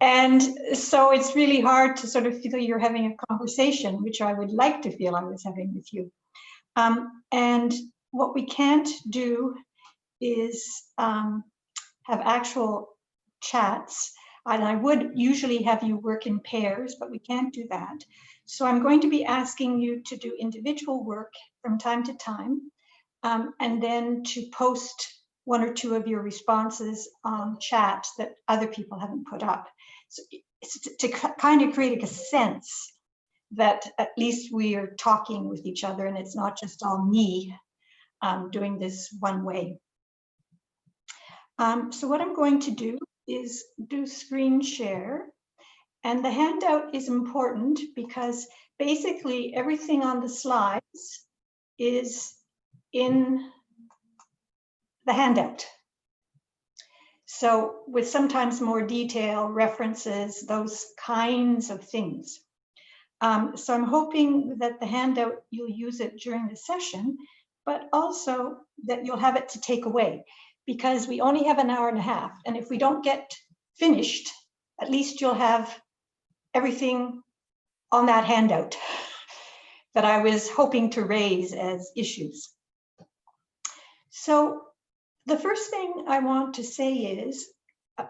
And so it's really hard to sort of feel you're having a conversation, which I would like to feel I was having with you. And what we can't do is have actual chats. And I would usually have you work in pairs, but we can't do that. So I'm going to be asking you to do individual work from time to time, and then to post one or two of your responses on chat that other people haven't put up. So it's to kind of create a sense that at least we are talking with each other and it's not just all me doing this one way. So what I'm going to do is do screen share. And the handout is important because basically everything on the slides is in the handout. So with sometimes more detail, references, those kinds of things. So I'm hoping that the handout, you'll use it during the session, but also that you'll have it to take away, because we only have an hour and a half. And if we don't get finished, at least you'll have everything on that handout that I was hoping to raise as issues. So the first thing I want to say is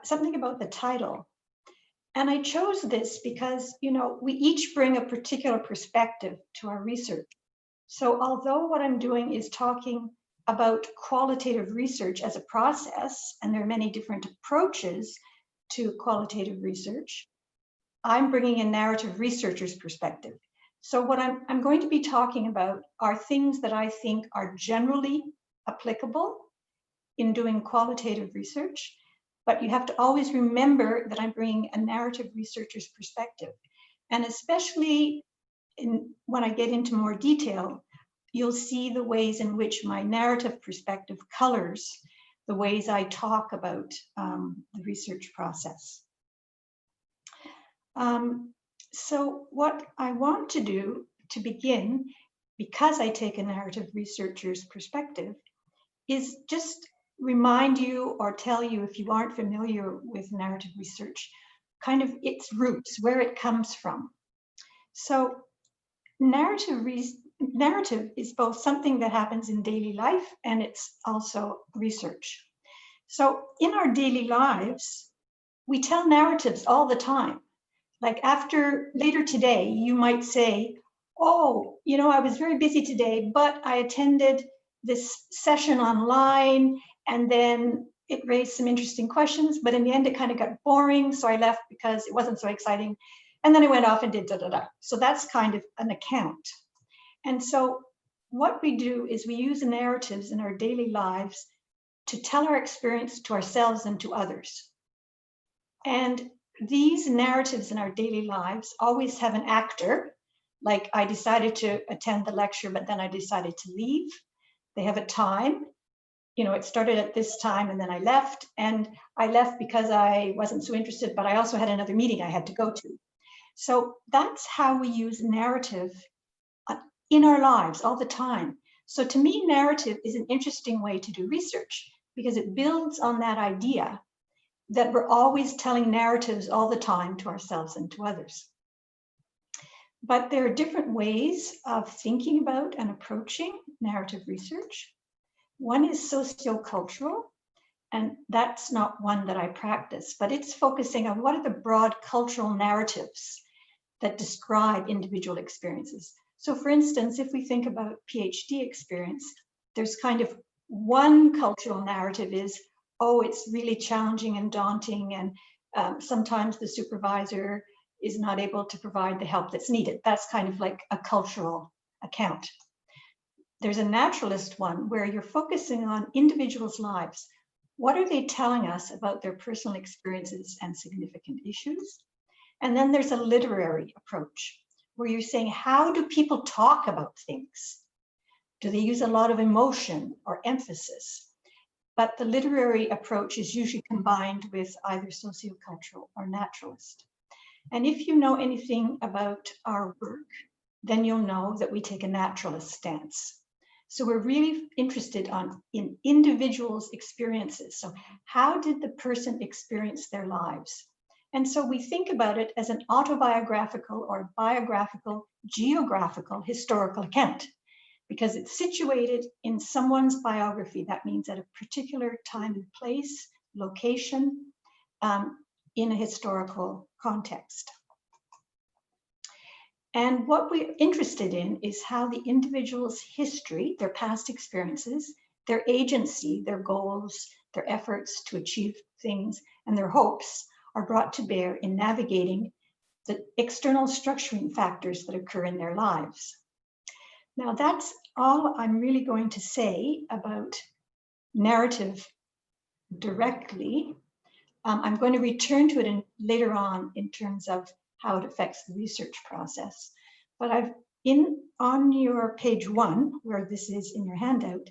something about the title. And I chose this because, you know, we each bring a particular perspective to our research. So although what I'm doing is talking about qualitative research as a process, and there are many different approaches to qualitative research, I'm bringing a narrative researcher's perspective. So what I'm going to be talking about are things that I think are generally applicable in doing qualitative research, but you have to always remember that I'm bringing a narrative researcher's perspective. And especially when I get into more detail, you'll see the ways in which my narrative perspective colors the ways I talk about the research process. So what I want to do to begin, because I take a narrative researcher's perspective, is just remind you or tell you, if you aren't familiar with narrative research, kind of its roots, where it comes from. So narrative is both something that happens in daily life and it's also research. So in our daily lives, we tell narratives all the time. Like later today, you might say, oh, you know, I was very busy today, but I attended this session online and then it raised some interesting questions, but in the end it kind of got boring, so I left because it wasn't so exciting. And then I went off and did da-da-da. So that's kind of an account. And so what we do is we use narratives in our daily lives to tell our experience to ourselves and to others. And these narratives in our daily lives always have an actor, like I decided to attend the lecture, but then I decided to leave. They have a time, you know, it started at this time and then I left, and I left because I wasn't so interested, but I also had another meeting I had to go to. So that's how we use narrative in our lives all the time. So to me, narrative is an interesting way to do research because it builds on that idea that we're always telling narratives all the time to ourselves and to others. But there are different ways of thinking about and approaching narrative research. One is sociocultural, and that's not one that I practice, but it's focusing on what are the broad cultural narratives that describe individual experiences. So for instance, if we think about PhD experience, there's kind of one cultural narrative is, oh, it's really challenging and daunting, and sometimes the supervisor is not able to provide the help that's needed. That's kind of like a cultural account. There's a naturalist one where you're focusing on individuals' lives. What are they telling us about their personal experiences and significant issues? And then there's a literary approach where you're saying, how do people talk about things? Do they use a lot of emotion or emphasis? But the literary approach is usually combined with either sociocultural or naturalist. And if you know anything about our work, then you'll know that we take a naturalist stance. So we're really interested in individuals' experiences. So how did the person experience their lives? And so we think about it as an autobiographical or biographical, geographical, historical account, because it's situated in someone's biography. That means at a particular time and place, location, in a historical context. And what we're interested in is how the individual's history, their past experiences, their agency, their goals, their efforts to achieve things, and their hopes are brought to bear in navigating the external structuring factors that occur in their lives. Now, that's all I'm really going to say about narrative directly. I'm going to return to it later on in terms of how it affects the research process. But on your page 1, where this is in your handout,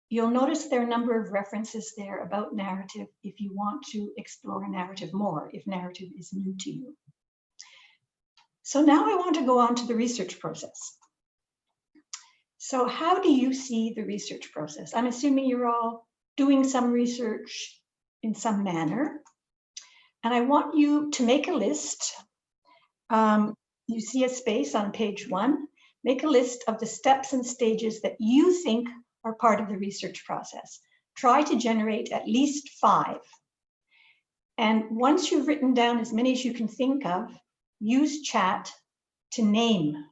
you'll notice there are a number of references there about narrative if you want to explore narrative more, if narrative is new to you. So now I want to go on to the research process. So how do you see the research process? I'm assuming you're all doing some research in some manner. And I want you to make a list. You see a space on page 1. Make a list of the steps and stages that you think are part of the research process. Try to generate at least 5. And once you've written down as many as you can think of, use chat to name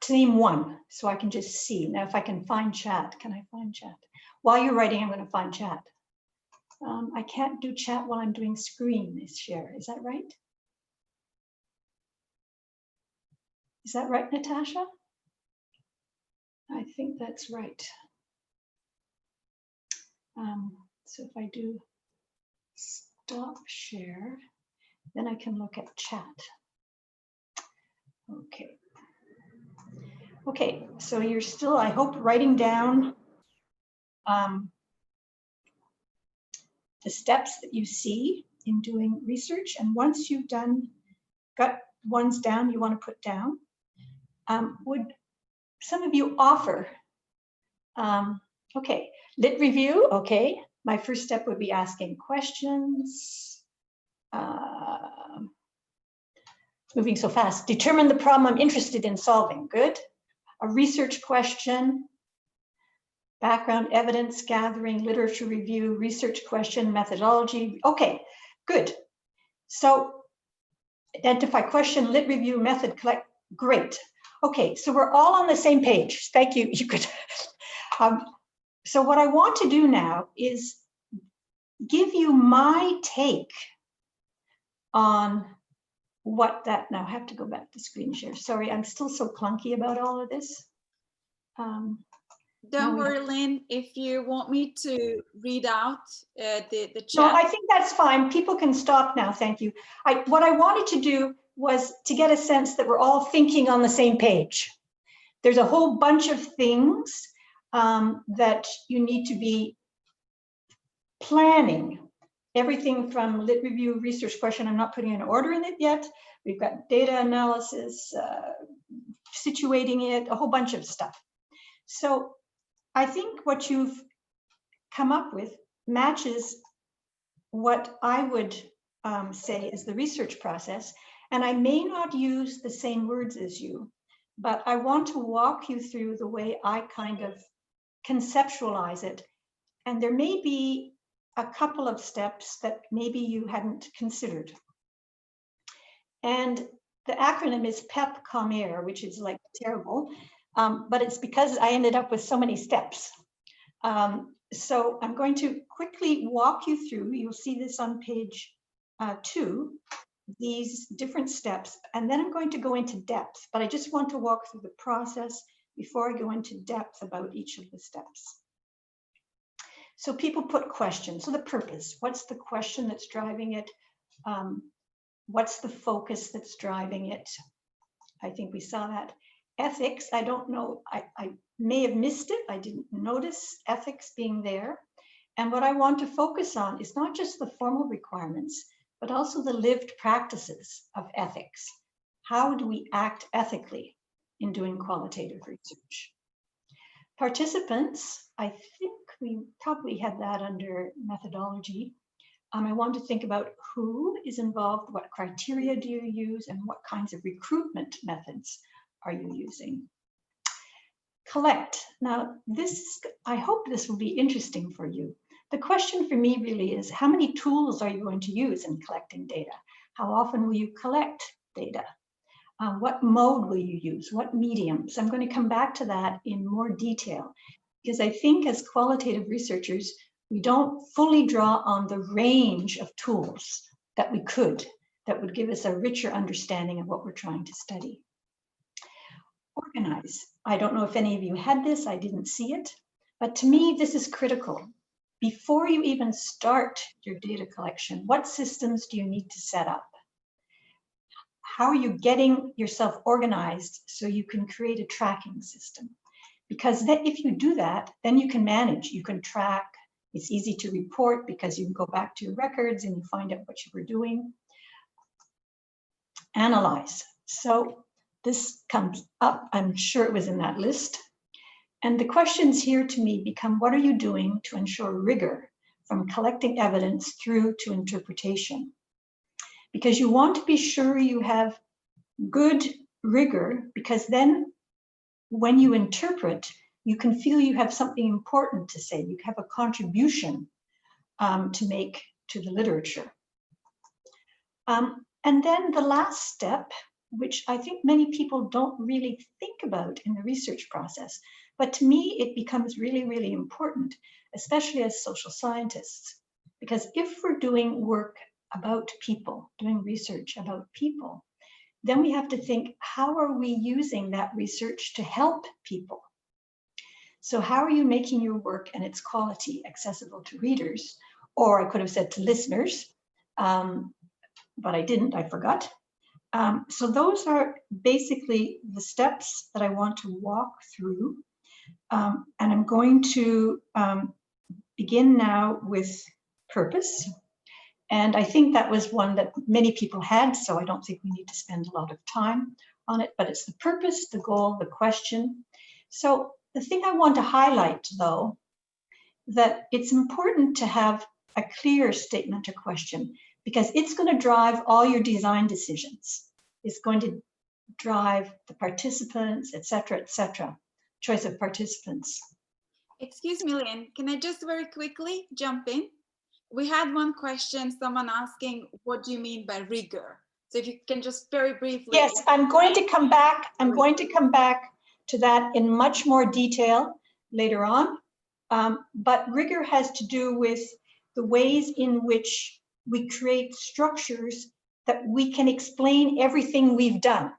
one, so I can just see. Now, if I can find chat, can I find chat? While you're writing, I'm going to find chat. I can't do chat while I'm doing screen share. Is that right? Is that right, Natasha? I think that's right. So if I do stop share, then I can look at chat. Okay. Okay, so you're still, I hope, writing down the steps that you see in doing research. And once you've got ones down you want to put down, would some of you offer, okay, lit review, okay. My first step would be asking questions. Moving so fast. Determine the problem I'm interested in solving, good. A research question. Background evidence gathering, literature review, research question, methodology. Okay, good. So identify question, lit review, method, collect. Great. Okay, so we're all on the same page. Thank you. You could. So what I want to do now is give you my take on what that. Now I have to go back to screen share. Sorry, I'm still so clunky about all of this. Don't worry, Lynn, if you want me to read out the chat. No, I think that's fine. People can stop now, thank you. What I wanted to do was to get a sense that we're all thinking on the same page. There's a whole bunch of things that you need to be planning. Everything from lit review, research question, I'm not putting an order in it yet. We've got data analysis, situating it, a whole bunch of stuff. So I think what you've come up with matches what I would say is the research process. And I may not use the same words as you, but I want to walk you through the way I kind of conceptualize it. And there may be a couple of steps that maybe you hadn't considered. And the acronym is PEPCOMAIR, which is like terrible. But it's because I ended up with so many steps. So I'm going to quickly walk you through, you'll see this on page 2, these different steps, and then I'm going to go into depth, but I just want to walk through the process before I go into depth about each of the steps. So people put questions, so the purpose, what's the question that's driving it? What's the focus that's driving it? I think we saw that. Ethics, I don't know, I may have missed it. I didn't notice ethics being there. And what I want to focus on is not just the formal requirements, but also the lived practices of ethics. How do we act ethically? in doing qualitative research. Participants, I think we probably had that under methodology. I want to think about who is involved, what criteria do you use, and what kinds of recruitment methods are you using. Collect. Now, I hope this will be interesting for you. The question for me really is, how many tools are you going to use in collecting data? How often will you collect data? What mode will you use? What mediums? I'm going to come back to that in more detail, because I think as qualitative researchers, we don't fully draw on the range of tools that we could, that would give us a richer understanding of what we're trying to study. Organize. I don't know if any of you had this, I didn't see it, but to me, this is critical. Before you even start your data collection, what systems do you need to set up? How are you getting yourself organized so you can create a tracking system? Because if you do that, then you can manage, you can track. It's easy to report because you can go back to your records and you find out what you were doing. Analyze. So this comes up, I'm sure it was in that list. And the questions here to me become, what are you doing to ensure rigor from collecting evidence through to interpretation? Because you want to be sure you have good rigor, because then when you interpret, you can feel you have something important to say. You have a contribution to make to the literature. And then the last step, which I think many people don't really think about in the research process, but to me, it becomes really, really important, especially as social scientists, because if we're doing work about people, doing research about people, then we have to think, how are we using that research to help people? So how are you making your work and its quality accessible to readers? Or I could have said to listeners, but I didn't, I forgot. So those are basically the steps that I want to walk through. And I'm going to begin now with purpose. And I think that was one that many people had, so I don't think we need to spend a lot of time on it, but it's the purpose, the goal, the question. So the thing I want to highlight, though, that it's important to have a clear statement or question, because it's going to drive all your design decisions. It's going to drive the participants, et cetera, choice of participants. Excuse me, Lynn, can I just very quickly jump in? We had one question, someone asking, what do you mean by rigor? So if you can just very briefly. Yes, I'm going to come back. I'm going to come back to that in much more detail later on. But rigor has to do with the ways in which we create structures that we can explain everything we've done.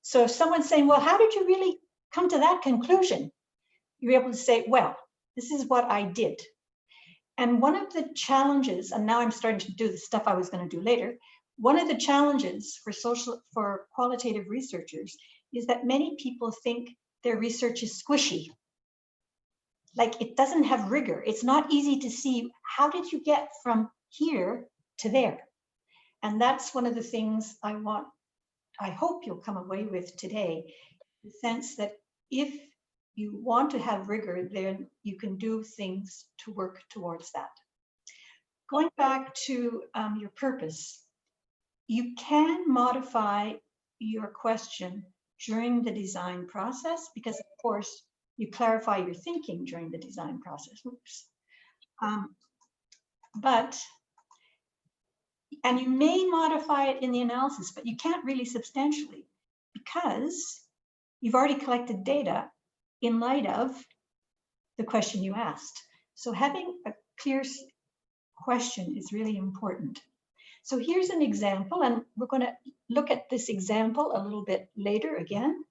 So if someone's saying, well, how did you really come to that conclusion? You're able to say, well, this is what I did. And one of the challenges, and now I'm starting to do the stuff I was going to do later, one of the challenges for qualitative researchers is that many people think their research is squishy. Like it doesn't have rigor. It's not easy to see, how did you get from here to there? And that's one of the things I hope you'll come away with today, the sense that if you want to have rigor, then you can do things to work towards that. Going back to your purpose, you can modify your question during the design process, because of course you clarify your thinking during the design process. Oops. And you may modify it in the analysis, but you can't really substantially, because you've already collected data in light of the question you asked. So having a clear question is really important. So here's an example, and we're going to look at this example a little bit later again.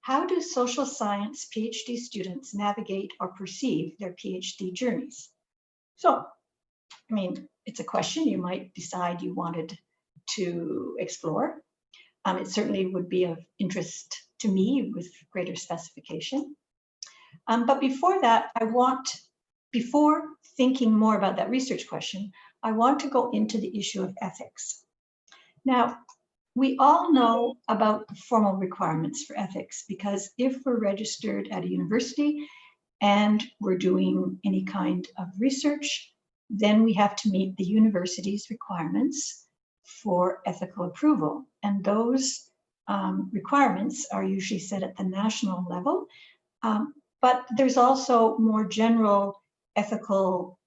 How do social science PhD students navigate or perceive their PhD journeys? So, I mean, it's a question you might decide you wanted to explore. It certainly would be of interest to me with greater specification. But before that, before thinking more about that research question, I want to go into the issue of ethics. Now, we all know about the formal requirements for ethics, because if we're registered at a university and we're doing any kind of research, then we have to meet the university's requirements for ethical approval. And those requirements are usually set at the national level, but there's also more general ethical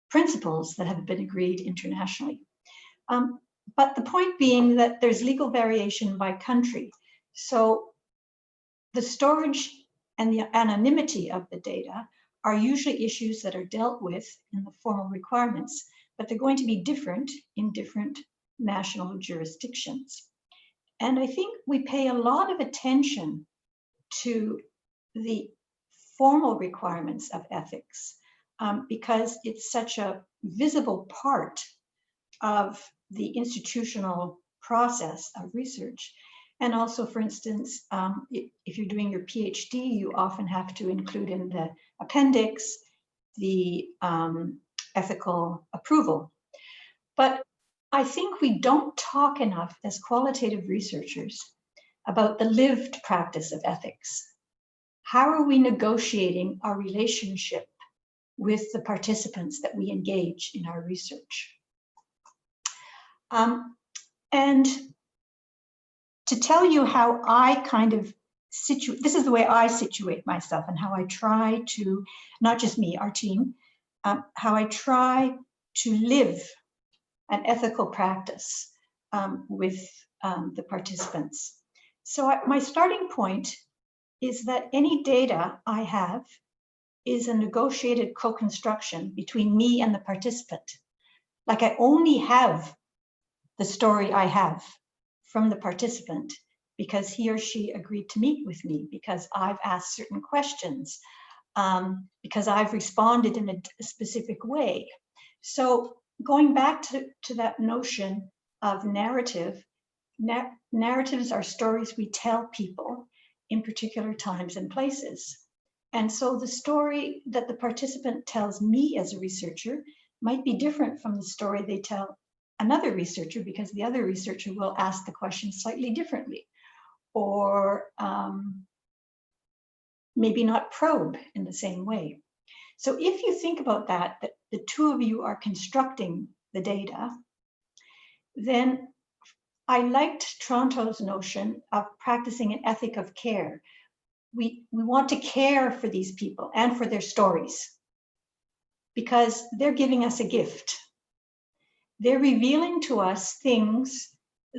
principles that have been agreed internationally. But the point being that there's legal variation by country. So the storage and the anonymity of the data are usually issues that are dealt with in the formal requirements, but they're going to be different in different national jurisdictions. And I think we pay a lot of attention to the formal requirements of ethics because it's such a visible part of the institutional process of research. And also, for instance, if you're doing your PhD, you often have to include in the appendix the ethical approval. But I think we don't talk enough as qualitative researchers about the lived practice of ethics. How are we negotiating our relationship with the participants that we engage in our research? And to tell you how I kind of situate, this is the way I situate myself and how I try to, not just me, our team, how I try to live an ethical practice with the participants. So my starting point is that any data I have is a negotiated co-construction between me and the participant. Like I only have the story I have from the participant because he or she agreed to meet with me, because I've asked certain questions, because I've responded in a specific way. So going back to that notion of narrative, narratives are stories we tell people in particular times and places. And so the story that the participant tells me as a researcher might be different from the story they tell another researcher, because the other researcher will ask the question slightly differently, or maybe not probe in the same way. So if you think about that the two of you are constructing the data, then I liked Toronto's notion of practicing an ethic of care. We want to care for these people and for their stories because they're giving us a gift. They're revealing to us things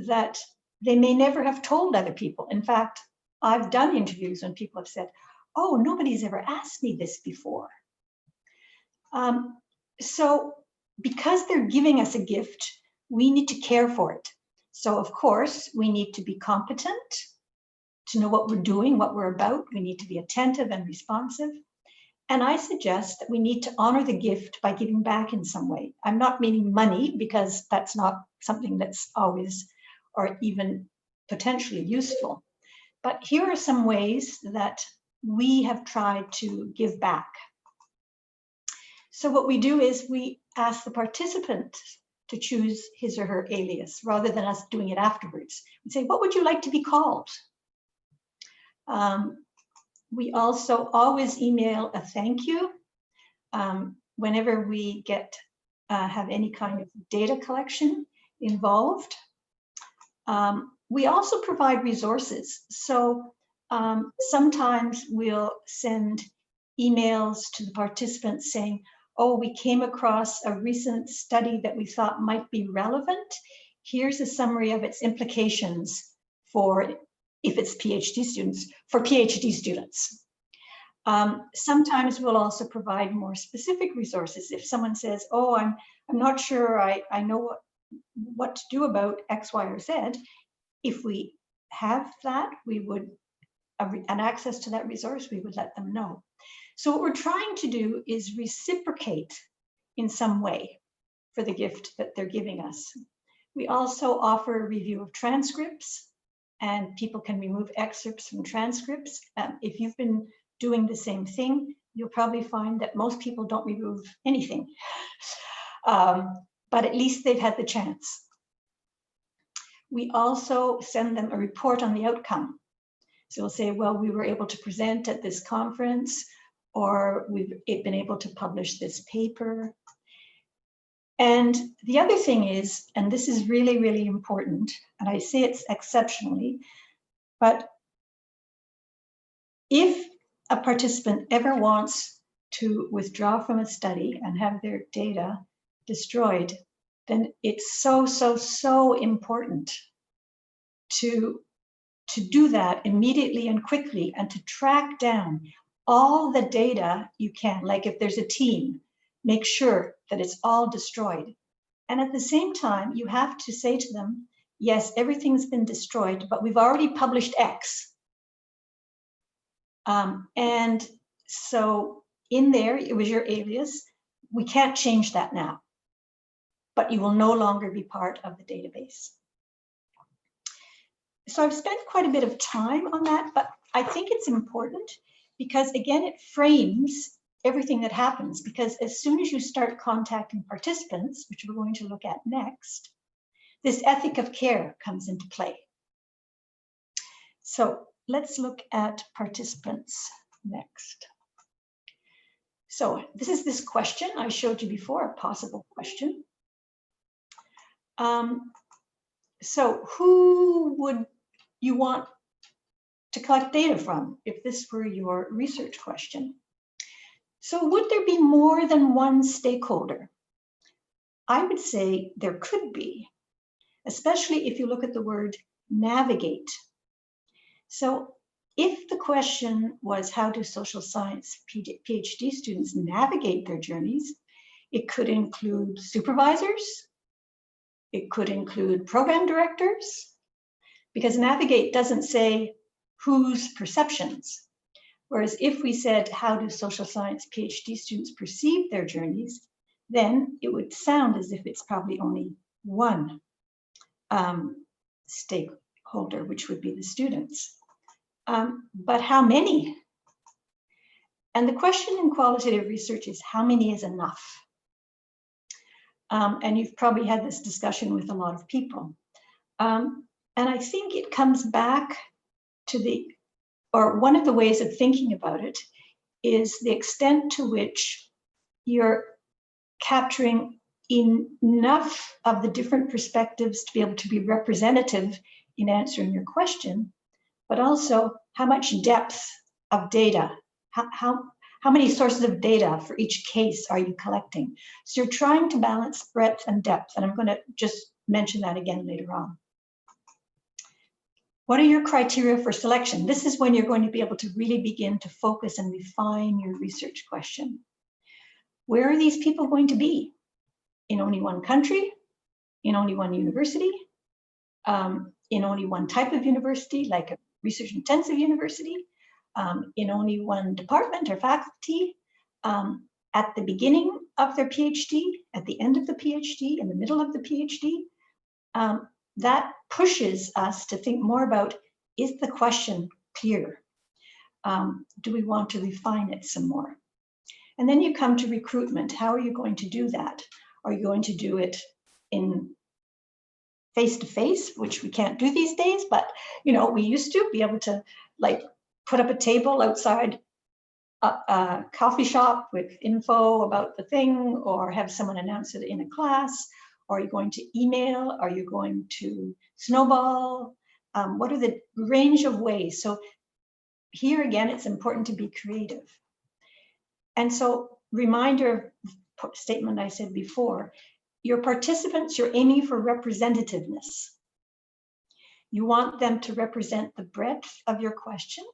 that they may never have told other people. In fact, I've done interviews when people have said, oh, nobody's ever asked me this before. So because they're giving us a gift, we need to care for it. So of course, we need to be competent to know what we're doing, what we're about. We need to be attentive and responsive. And I suggest that we need to honor the gift by giving back in some way. I'm not meaning money, because that's not something that's always or even potentially useful. But here are some ways that we have tried to give back. So what we do is we ask the participant to choose his or her alias rather than us doing it afterwards. We say, what would you like to be called? We also always email a thank you whenever we have any kind of data collection involved. We also provide resources. So sometimes we'll send emails to the participants saying, oh, we came across a recent study that we thought might be relevant. Here's a summary of its implications for, if it's PhD students, for PhD students. Sometimes we'll also provide more specific resources. If someone says, oh, I'm not sure I know what to do about X, Y, or Z, if we have that, we would, an access to that resource, we would let them know. So what we're trying to do is reciprocate in some way for the gift that they're giving us. We also offer a review of transcripts, and people can remove excerpts from transcripts. If you've been doing the same thing, you'll probably find that most people don't remove anything, but at least they've had the chance. we also send them a report on the outcome. So we'll say, well, we were able to present at this conference, or we've been able to publish this paper. And the other thing is, and this is really, really important, and I say it's exceptionally, but if a participant ever wants to withdraw from a study and have their data destroyed, then it's so important to do that immediately and quickly, and to track down all the data you can. Like if there's a team, make sure that it's all destroyed. And at the same time, you have to say to them, yes, everything's been destroyed, but we've already published X. And so in there, it was your alias. We can't change that now, but you will no longer be part of the database. So I've spent quite a bit of time on that, but I think it's important because, again, it frames everything that happens, because as soon as you start contacting participants, which we're going to look at next, this ethic of care comes into play. So let's look at participants next. So this is this question I showed you before, a possible question. So who would you want to collect data from if this were your research question? So would there be more than one stakeholder? I would say there could be, especially if you look at the word navigate. So if the question was, how do social science PhD students navigate their journeys? It could include supervisors. It could include program directors, because navigate doesn't say whose perceptions. Whereas if we said, how do social science PhD students perceive their journeys, then it would sound as if it's probably only one stakeholder, which would be the students. But how many? And the question in qualitative research is, how many is enough? And you've probably had this discussion with a lot of people. And I think it comes back to or one of the ways of thinking about it is the extent to which you're capturing enough of the different perspectives to be able to be representative in answering your question, but also how much depth of data, how many sources of data for each case are you collecting? So you're trying to balance breadth and depth, and I'm going to just mention that again later on. What are your criteria for selection? This is when you're going to be able to really begin to focus and refine your research question. Where are these people going to be? In only one country? In only one university? In only one type of university, like a research-intensive university? In only one department or faculty? At the beginning of their PhD? At the end of the PhD? In the middle of the PhD? That pushes us to think more about, is the question clear? Do we want to refine it some more? And then you come to recruitment. How are you going to do that? Are you going to do it in face-to-face, which we can't do these days, but we used to be able to like put up a table outside a coffee shop with info about the thing, or have someone announce it in a class? Are you going to email? Are you going to snowball? What are the range of ways? So here again, it's important to be creative. And so reminder statement I said before, your participants, you're aiming for representativeness. You want them to represent the breadth of your question,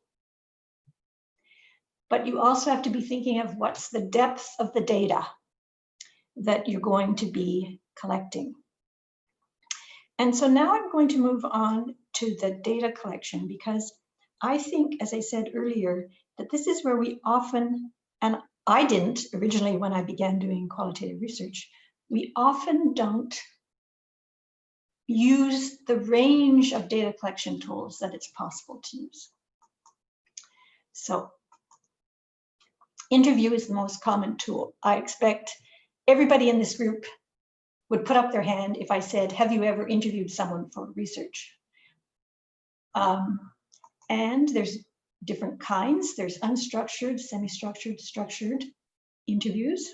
but you also have to be thinking of what's the depth of the data that you're going to be collecting. And so now I'm going to move on to the data collection, because I think, as I said earlier, that this is where we often, and I didn't originally when I began doing qualitative research, we often don't use the range of data collection tools that it's possible to use. So interview is the most common tool. I expect everybody in this group would put up their hand if I said, have you ever interviewed someone for research? And there's different kinds. There's unstructured, semi-structured, structured interviews.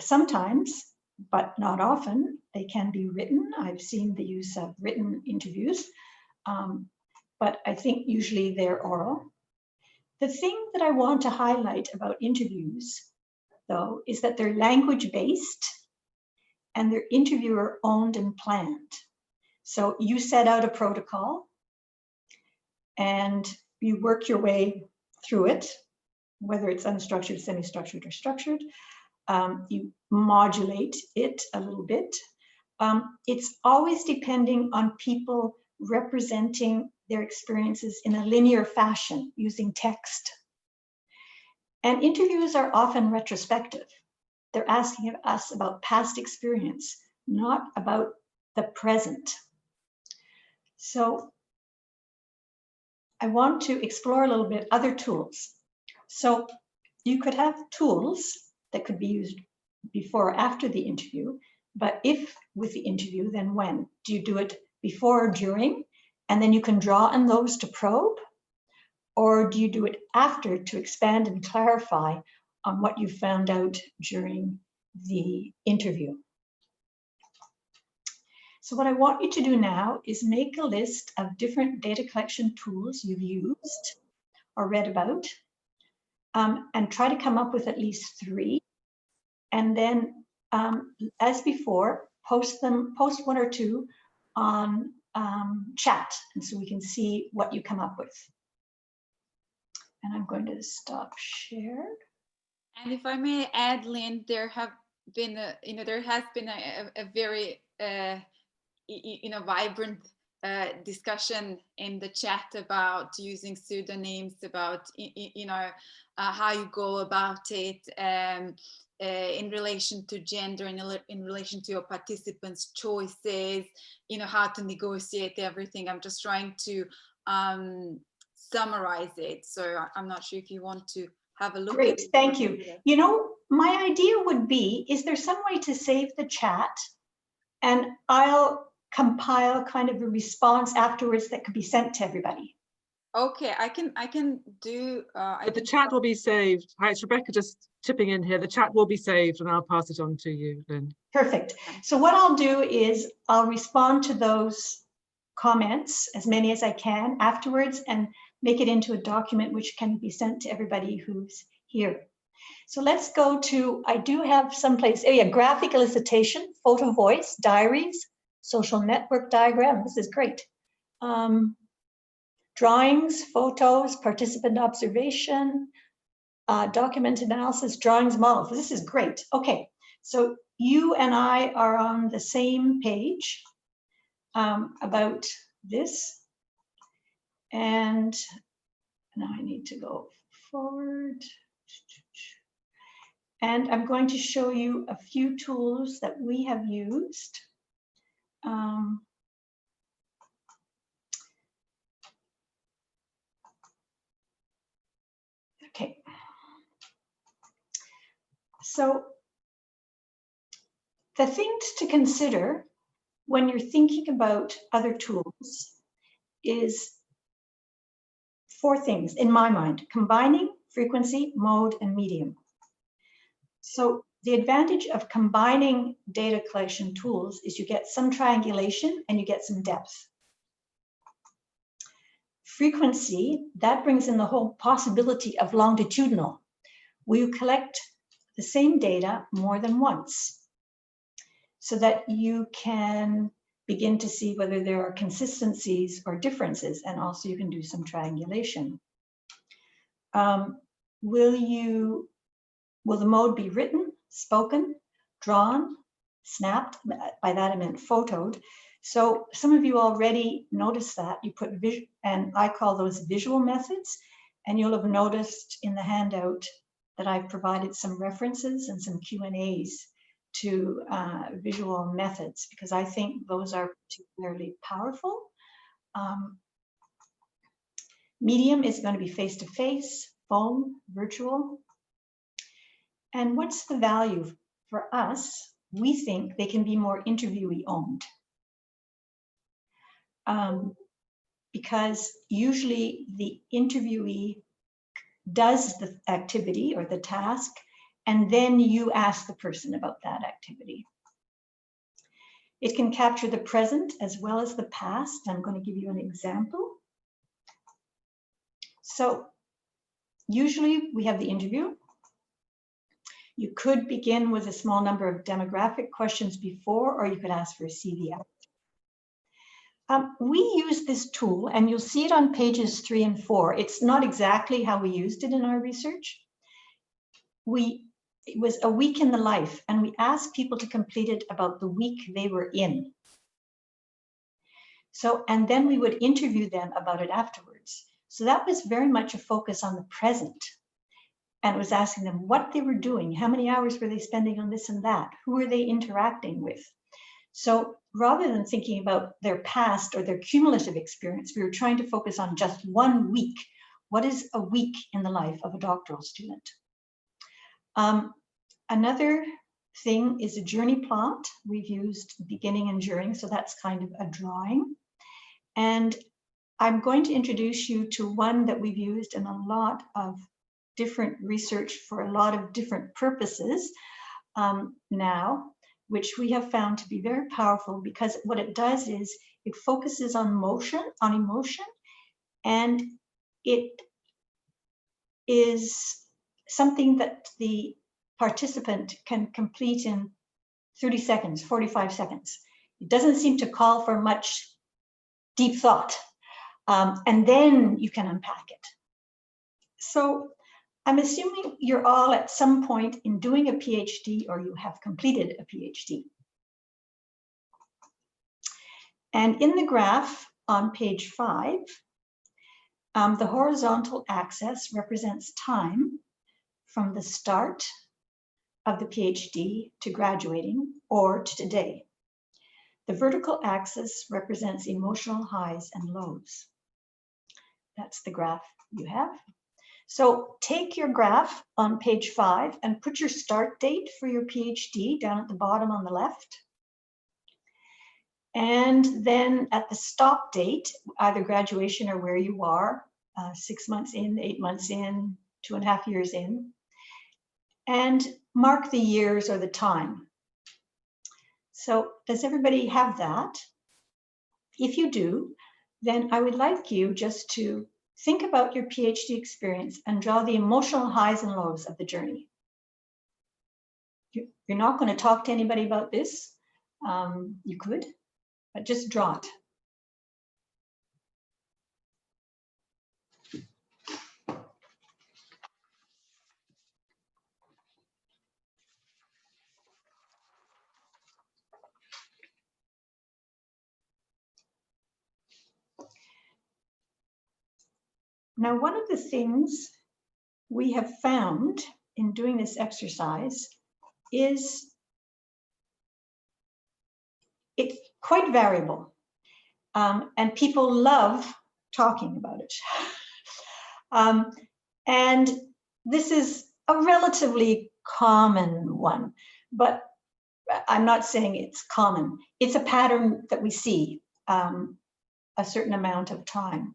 Sometimes, but not often, they can be written. I've seen the use of written interviews, but I think usually they're oral. The thing that I want to highlight about interviews, though, is that they're language-based and they're interviewer-owned and planned. So you set out a protocol and you work your way through it, whether it's unstructured, semi-structured, or structured. You modulate it a little bit. It's always depending on people representing their experiences in a linear fashion using text. And interviews are often retrospective. They're asking us about past experience, not about the present. So I want to explore a little bit other tools. So you could have tools that could be used before or after the interview, but if with the interview, then when? Do you do it before or during, and then you can draw on those to probe? Or do you do it after to expand and clarify on what you found out during the interview? So what I want you to do now is make a list of different data collection tools you've used or read about, and try to come up with at least 3. And then, as before, post 1 or 2 on chat, and so we can see what you come up with. And I'm going to stop share. And if I may add, Lynn, there have been there has been a very vibrant discussion in the chat about using pseudonyms, about how you go about it in relation to gender, in relation to your participants' choices, how to negotiate everything. I'm just trying to summarize it, so I'm not sure if you want to have a look. Great, thank you. My idea would be, is there some way to save the chat, and I'll compile kind of a response afterwards that could be sent to everybody? Okay, I can do. The chat will be saved. Hi, it's Rebecca just chipping in here. The chat will be saved, and I'll pass it on to you, Lynn. Perfect. So what I'll do is I'll respond to those comments, as many as I can, afterwards, and make it into a document which can be sent to everybody who's here. So let's go to, I do have someplace, graphic elicitation, photo voice, diaries, social network diagram. This is great. Drawings, photos, participant observation, document analysis, drawings, models. This is great. Okay, so you and I are on the same page about this. And now I need to go forward. And I'm going to show you a few tools that we have used. Okay. So the things to consider when you're thinking about other tools is 4 things in my mind: combining, frequency, mode, and medium. So the advantage of combining data collection tools is you get some triangulation and you get some depth. Frequency, that brings in the whole possibility of longitudinal, where you collect the same data more than once, so that you can begin to see whether there are consistencies or differences, and also you can do some triangulation. Will the mode be written, spoken, drawn, snapped? By that I meant photoed. So some of you already noticed that. You put visual, and I call those visual methods, and you'll have noticed in the handout that I've provided some references and some Q&As to visual methods, because I think those are particularly powerful. Medium is going to be face-to-face, phone, virtual. And what's the value for us? we think they can be more interviewee owned. Because usually the interviewee does the activity or the task, and then you ask the person about that activity. It can capture the present as well as the past. I'm going to give you an example. So usually we have the interview. You could begin with a small number of demographic questions before, or you could ask for a CV out. We use this tool, and you'll see it on pages 3 and 4. It's not exactly how we used it in our research. It was a week in the life, and we asked people to complete it about the week they were in. So, and then we would interview them about it afterwards. So that was very much a focus on the present. And it was asking them what they were doing, how many hours were they spending on this and that, who are they interacting with. So rather than thinking about their past or their cumulative experience, we were trying to focus on just 1 week. What is a week in the life of a doctoral student? Another thing is a journey plot. We've used beginning and during, so that's kind of a drawing. And I'm going to introduce you to one that we've used in a lot of different research for a lot of different purposes now, which we have found to be very powerful, because what it does is it focuses on emotion, and it is something that the participant can complete in 30 seconds, 45 seconds. It doesn't seem to call for much deep thought, and then you can unpack it. So I'm assuming you're all at some point in doing a PhD, or you have completed a PhD. And in the graph on page 5, the horizontal axis represents time from the start of the PhD to graduating or to today. The vertical axis represents emotional highs and lows. That's the graph you have. So take your graph on page 5 and put your start date for your PhD down at the bottom on the left. And then at the stop date, either graduation or where you are, 6 months in, 8 months in, 2.5 years in, and mark the years or the time. So does everybody have that? If you do, then I would like you just to think about your PhD experience and draw the emotional highs and lows of the journey. You're not going to talk to anybody about this. You could, but just draw it. Now, one of the things we have found in doing this exercise is it's quite variable, and people love talking about it. And this is a relatively common one, but I'm not saying it's common. It's a pattern that we see a certain amount of time.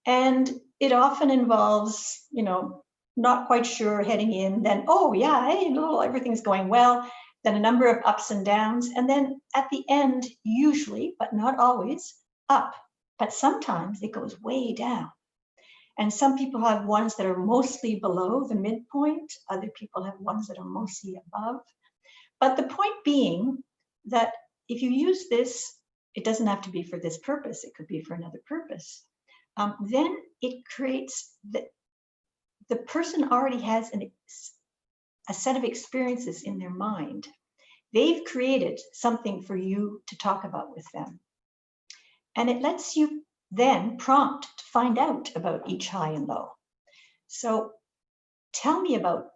And it often involves, not quite sure heading in, then, oh yeah, hey, everything's going well, then a number of ups and downs, and then at the end, usually, but not always, up. But sometimes it goes way down. And some people have ones that are mostly below the midpoint, other people have ones that are mostly above. But the point being that if you use this, it doesn't have to be for this purpose, it could be for another purpose. Then it creates the person already has a set of experiences in their mind. They've created something for you to talk about with them. And it lets you then prompt to find out about each high and low. So tell me about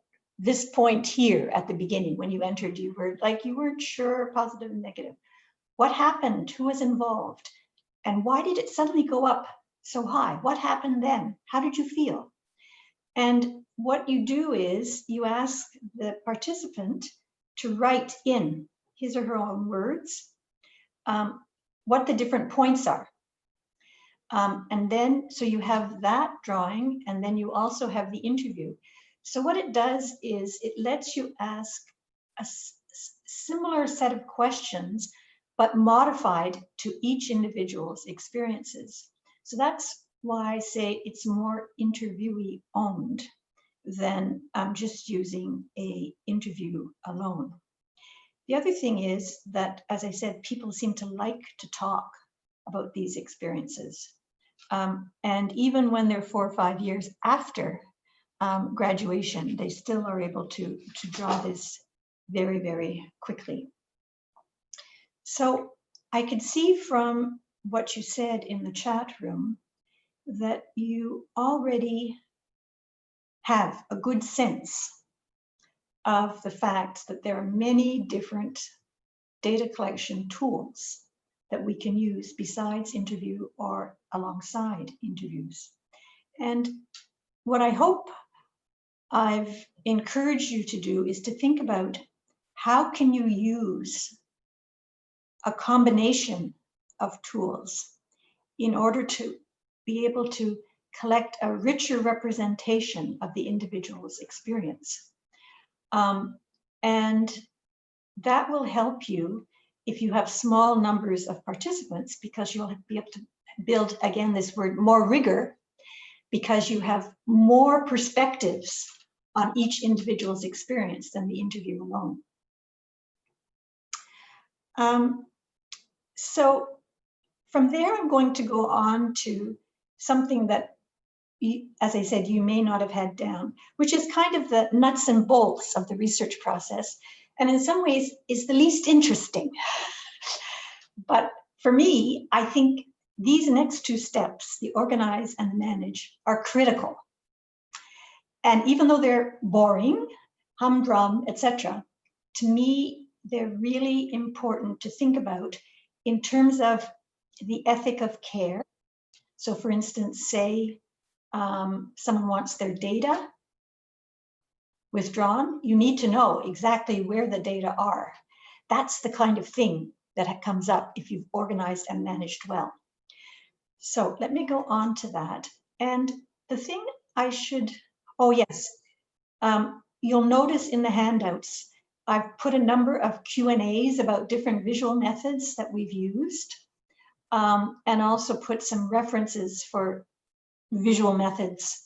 this point here at the beginning when you entered, you weren't sure, positive and negative. What happened? Who was involved? And why did it suddenly go up so high? What happened then? How did you feel? And what you do is you ask the participant to write in his or her own words, what the different points are. And then, so you have that drawing, and then you also have the interview. So what it does is it lets you ask a similar set of questions, but modified to each individual's experiences. So that's why I say it's more interviewee owned than just using an interview alone. The other thing is that, as I said, people seem to like to talk about these experiences. And even when they're 4 or 5 years after graduation, they still are able to draw this very, very quickly. So I could see from what you said in the chat room that you already have a good sense of the fact that there are many different data collection tools that we can use besides interview or alongside interviews. And what I hope I've encouraged you to do is to think about how can you use a combination of tools in order to be able to collect a richer representation of the individual's experience. And that will help you if you have small numbers of participants, because you'll be able to build, again, this word, more rigor, because you have more perspectives on each individual's experience than the interview alone. So from there, I'm going to go on to something that, as I said, you may not have had down, which is kind of the nuts and bolts of the research process, and in some ways is the least interesting. But for me, I think these next two steps, the organize and manage, are critical. And even though they're boring, humdrum, etc., to me, they're really important to think about in terms of the ethic of care. So for instance, say someone wants their data withdrawn, you need to know exactly where the data are. That's the kind of thing that comes up if you've organized and managed well. So let me go on to that. And the thing I should, oh yes, you'll notice in the handouts, I've put a number of Q&As about different visual methods that we've used, and also put some references for visual methods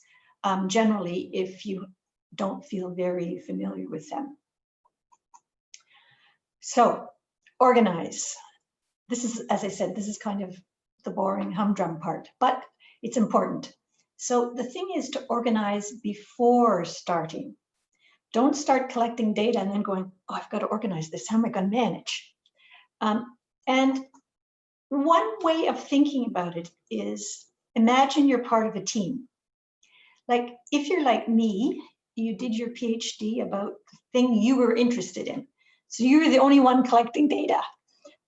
generally if you don't feel very familiar with them. So, organize. This is, as I said, this is kind of the boring humdrum part, but it's important. So the thing is to organize before starting. Don't start collecting data and then going, oh, I've got to organize this. How am I going to manage? And one way of thinking about it is imagine you're part of a team. Like if you're like me, you did your PhD about the thing you were interested in. So you were the only one collecting data.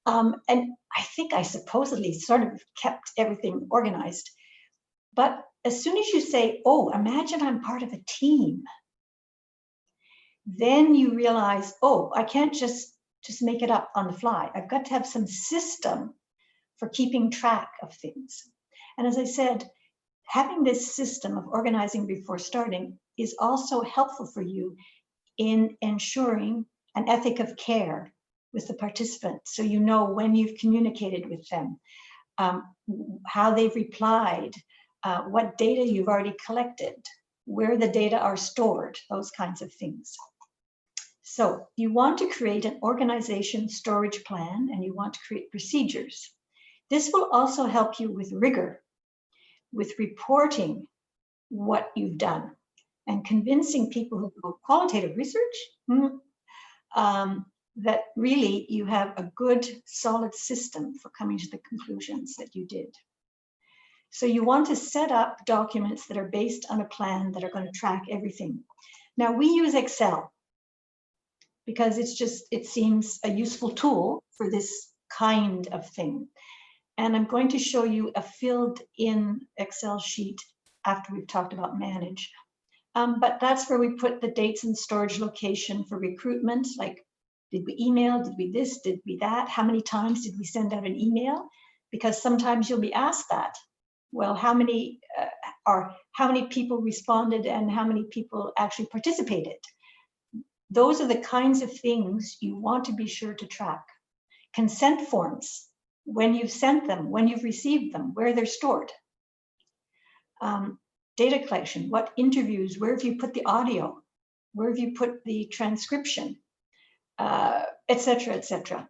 And I think I supposedly sort of kept everything organized. But as soon as you say, oh, imagine I'm part of a team, then you realize, oh, I can't just make it up on the fly. I've got to have some system for keeping track of things. And as I said, having this system of organizing before starting is also helpful for you in ensuring an ethic of care with the participants. So you know when you've communicated with them, how they've replied, what data you've already collected, where the data are stored, those kinds of things. So you want to create an organization storage plan, and you want to create procedures. This will also help you with rigor, with reporting what you've done and convincing people who do qualitative research that really you have a good, solid system for coming to the conclusions that you did. So you want to set up documents that are based on a plan that are going to track everything. Now we use Excel because it seems a useful tool for this kind of thing. And I'm going to show you a filled in Excel sheet after we've talked about manage. But that's where we put the dates and storage location for recruitment, like Did we email? Did we this? Did we that? How many times did we send out an email? Because sometimes you'll be asked that. Well, how many people responded and how many people actually participated? Those are the kinds of things you want to be sure to track. Consent forms, when you've sent them, when you've received them, where they're stored. Data collection, what interviews, where have you put the audio? Where have you put the transcription, et cetera, et cetera.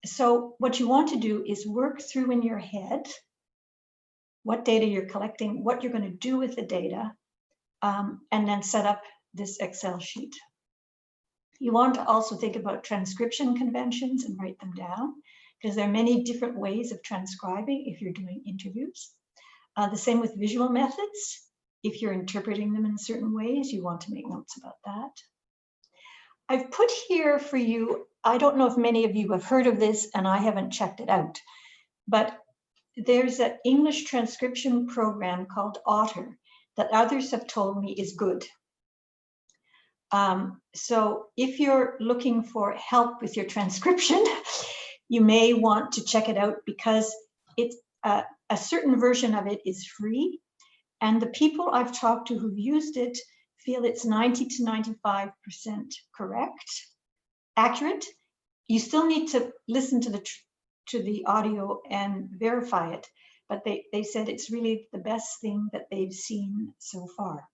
So what you want to do is work through in your head what data you're collecting, what you're going to do with the data, and then set up this Excel sheet. You want to also think about transcription conventions and write them down, because there are many different ways of transcribing if you're doing interviews. The same with visual methods. If you're interpreting them in certain ways, you want to make notes about that. I've put here for you, I don't know if many of you have heard of this, and I haven't checked it out, but there's an English transcription program called Otter that others have told me is good. So if you're looking for help with your transcription, you may want to check it out, because it's a certain version of it is free. And the people I've talked to who've used it feel it's 90 to 95% correct, accurate. You still need to listen to the audio and verify it, but they said it's really the best thing that they've seen so far.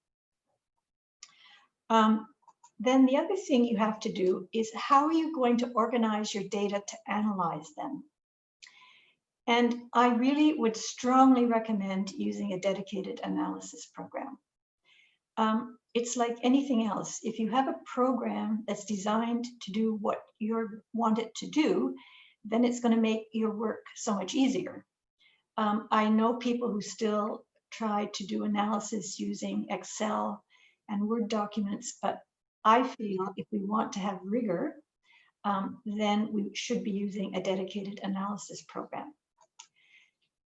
Then the other thing you have to do is, how are you going to organize your data to analyze them? And I really would strongly recommend using a dedicated analysis program. It's like anything else. If you have a program that's designed to do what you want it to do, then it's going to make your work so much easier. I know people who still try to do analysis using Excel and Word documents, but I feel if we want to have rigor, then we should be using a dedicated analysis program.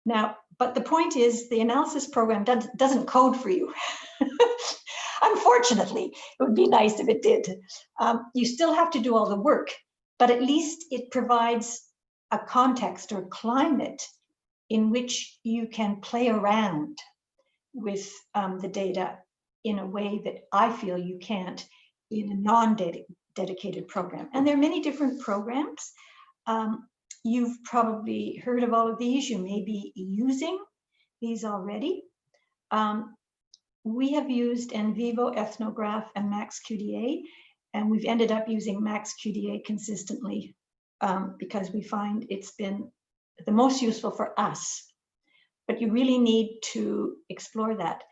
Now, but the point is, the analysis program doesn't code for you. Unfortunately, it would be nice if it did. You still have to do all the work, but at least it provides a context or climate in which you can play around with the data in a way that I feel you can't in a non-dedicated program. And there are many different programs. You've probably heard of all of these. You may be using these already. We have used NVivo, Ethnograph, and MaxQDA, and we've ended up using MaxQDA consistently because we find it's been the most useful for us. But you really need to explore that.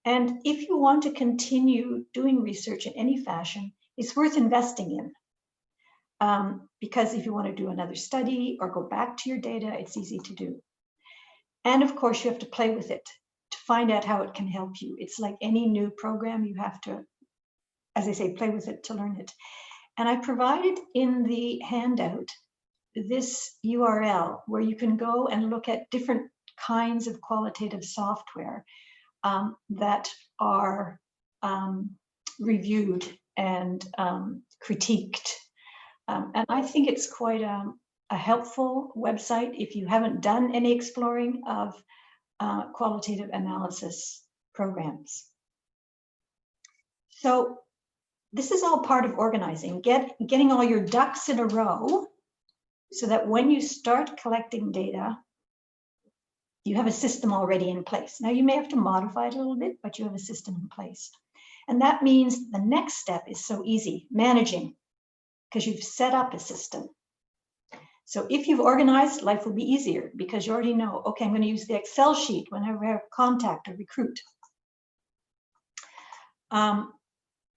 And if you want to continue doing research in any fashion, it's worth investing in. Because if you want to do another study or go back to your data, it's easy to do. And of course, you have to play with it to find out how it can help you. It's like any new program, you have to, as I say, play with it to learn it. And I provided in the handout this URL where you can go and look at different kinds of qualitative software that are reviewed and critiqued. And I think it's quite a helpful website if you haven't done any exploring of qualitative analysis programs. So this is all part of organizing, getting all your ducks in a row so that when you start collecting data, you have a system already in place. Now you may have to modify it a little bit, but you have a system in place. And that means the next step is so easy, managing, because you've set up a system. So if you've organized, life will be easier because you already know, okay, I'm going to use the Excel sheet whenever I contact or recruit.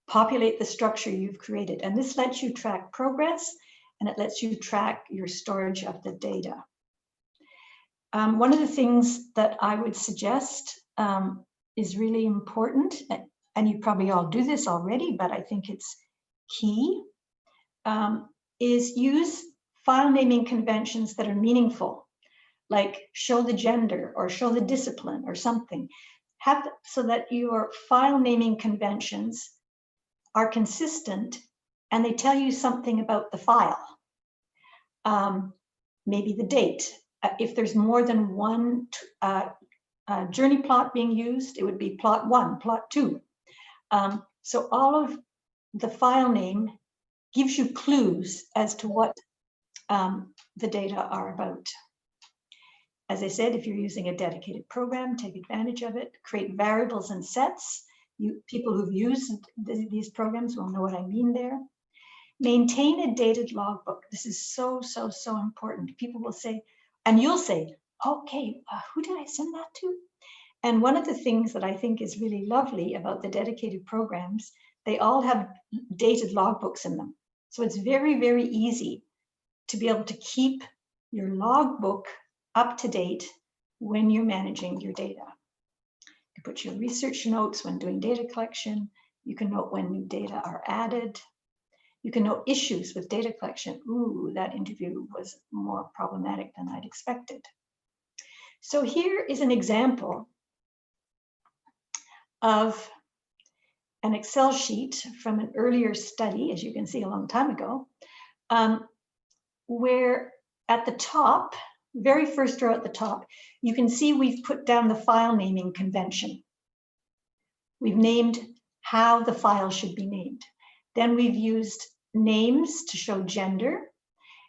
Populate the structure you've created. And this lets you track progress and it lets you track your storage of the data. One of the things that I would suggest is really important, and you probably all do this already, but I think it's key, is use file naming conventions that are meaningful, like show the gender or show the discipline or something. Have so that your file naming conventions are consistent and they tell you something about the file. Maybe the date. If there's more than one journey plot being used, it would be plot 1, plot 2. So all of the file name gives you clues as to what the data are about. As I said, if you're using a dedicated program, take advantage of it, create variables and sets. People who've used these programs will know what I mean there. Maintain a dated logbook. This is so important. People will say, and you'll say, okay, who did I send that to? And one of the things that I think is really lovely about the dedicated programs, they all have dated logbooks in them. So it's very easy to be able to keep your logbook up to date when you're managing your data. You put your research notes when doing data collection. You can note when new data are added. You can note issues with data collection. Ooh, that interview was more problematic than I'd expected. So here is an example of an Excel sheet from an earlier study, as you can see a long time ago, where at the top, very first row at the top, you can see we've put down the file naming convention. We've named how the file should be named. Then we've used names to show gender.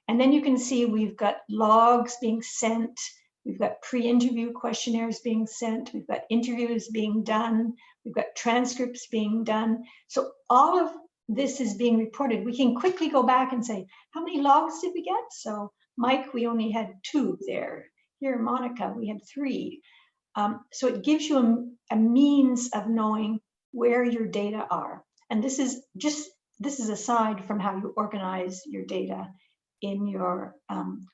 And then you can see we've got logs being sent. We've got pre-interview questionnaires being sent. We've got interviews being done. We've got transcripts being done. So all of this is being reported. We can quickly go back and say, how many logs did we get? So Mike, we only had 2 there. Here, Monica, we had 3. So it gives you a means of knowing where your data are. And this is aside from how you organize your data in your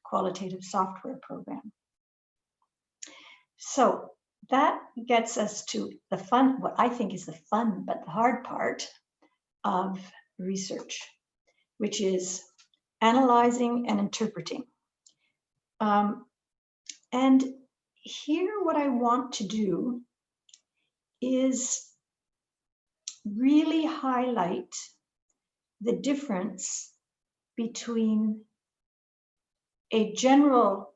qualitative software program. So that gets us to the fun, what I think is the fun, but the hard part of research, which is analyzing and interpreting. And here what I want to do is really highlight the difference between a general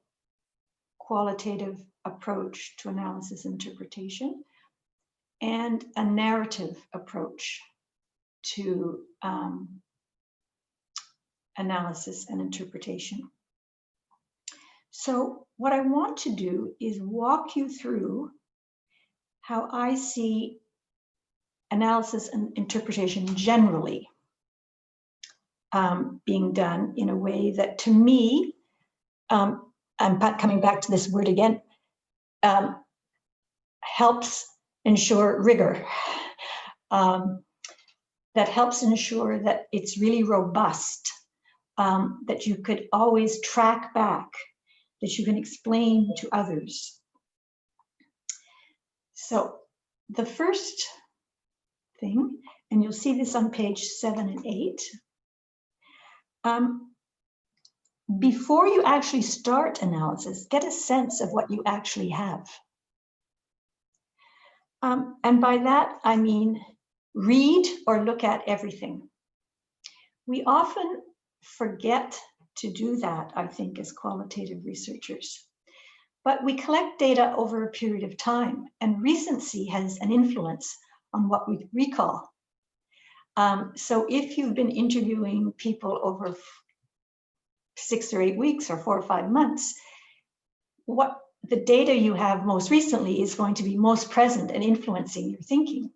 qualitative approach to analysis and interpretation and a narrative approach to analysis and interpretation. So what I want to do is walk you through how I see analysis and interpretation generally being done in a way that, to me, I'm coming back to this word again, helps ensure rigor, that helps ensure that it's really robust, that you could always track back, that you can explain to others. So the first thing, and you'll see this on page 7 and 8, before you actually start analysis, get a sense of what you actually have. And by that, I mean read or look at everything. We often forget to do that, I think, as qualitative researchers. But we collect data over a period of time, and recency has an influence on what we recall. So if you've been interviewing people over 6 or 8 weeks or 4 or 5 months, what the data you have most recently is going to be most present and influencing your thinking.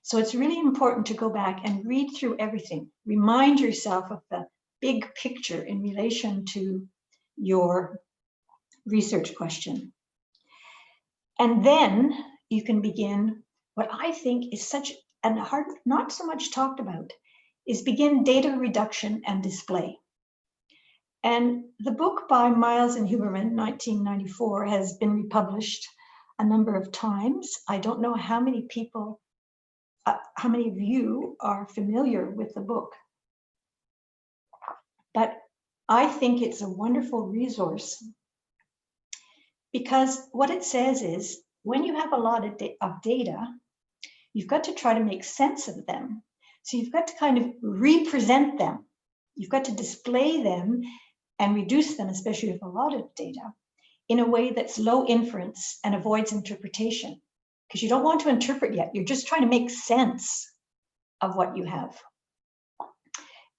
So it's really important to go back and read through everything. Remind yourself of the big picture in relation to your research question. And then you can begin what I think is such an hard, not so much talked about, is begin data reduction and display. And the book by Miles and Huberman, 1994, has been republished a number of times. I don't know how many people, how many of you are familiar with the book, but I think it's a wonderful resource, because what it says is when you have a lot of data, you've got to try to make sense of them. So you've got to kind of represent them. You've got to display them and reduce them, especially with a lot of data, in a way that's low inference and avoids interpretation. Because you don't want to interpret yet. You're just trying to make sense of what you have.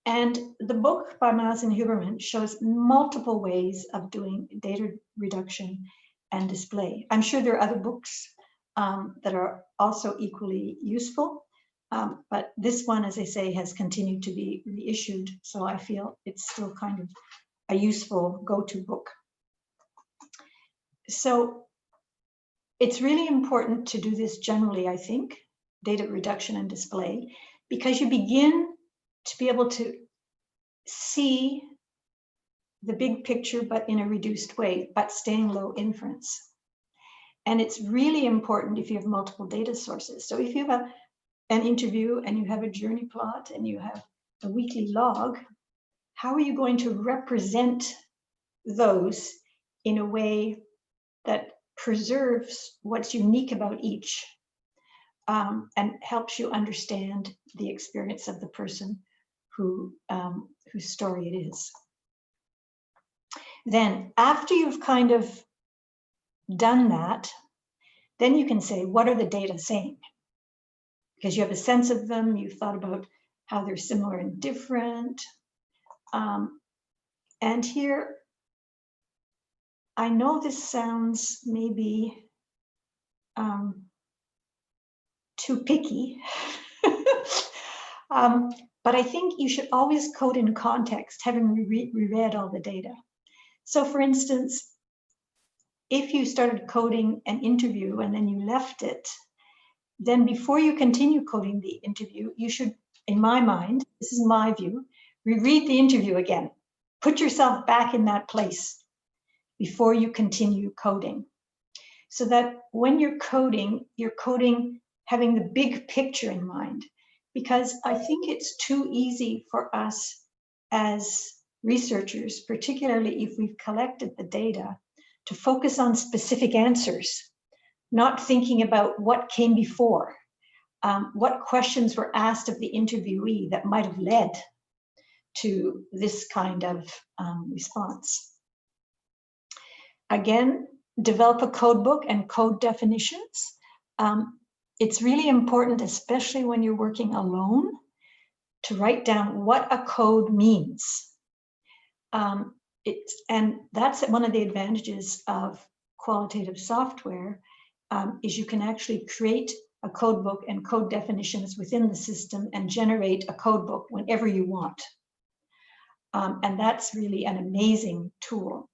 And the book by Maas and Huberman shows multiple ways of doing data reduction and display. I'm sure there are other books that are also equally useful, but this one, as I say, has continued to be reissued, so I feel it's still kind of a useful go-to book. So it's really important to do this generally, I think, data reduction and display, because you begin to be able to see the big picture, but in a reduced way, but staying low inference. And it's really important if you have multiple data sources. So if you have an interview and you have a journey plot and you have a weekly log, how are you going to represent those in a way that preserves what's unique about each and helps you understand the experience of the person whose story it is. Then after you've kind of done that, then you can say, what are the data saying? Because you have a sense of them, you've thought about how they're similar and different. And here, I know this sounds maybe too picky, but I think you should always code in context, having reread all the data. So for instance, if you started coding an interview and then you left it, then before you continue coding the interview, you should, in my mind, this is my view, reread the interview again. Put yourself back in that place before you continue coding. So that when you're coding having the big picture in mind. Because I think it's too easy for us as researchers, particularly if we've collected the data, to focus on specific answers, not thinking about what came before, what questions were asked of the interviewee that might have led to this kind of response. Again, develop a code book and code definitions. It's really important, especially when you're working alone, to write down what a code means. And that's one of the advantages of qualitative software, is you can actually create a code book and code definitions within the system and generate a code book whenever you want. And that's really an amazing tool.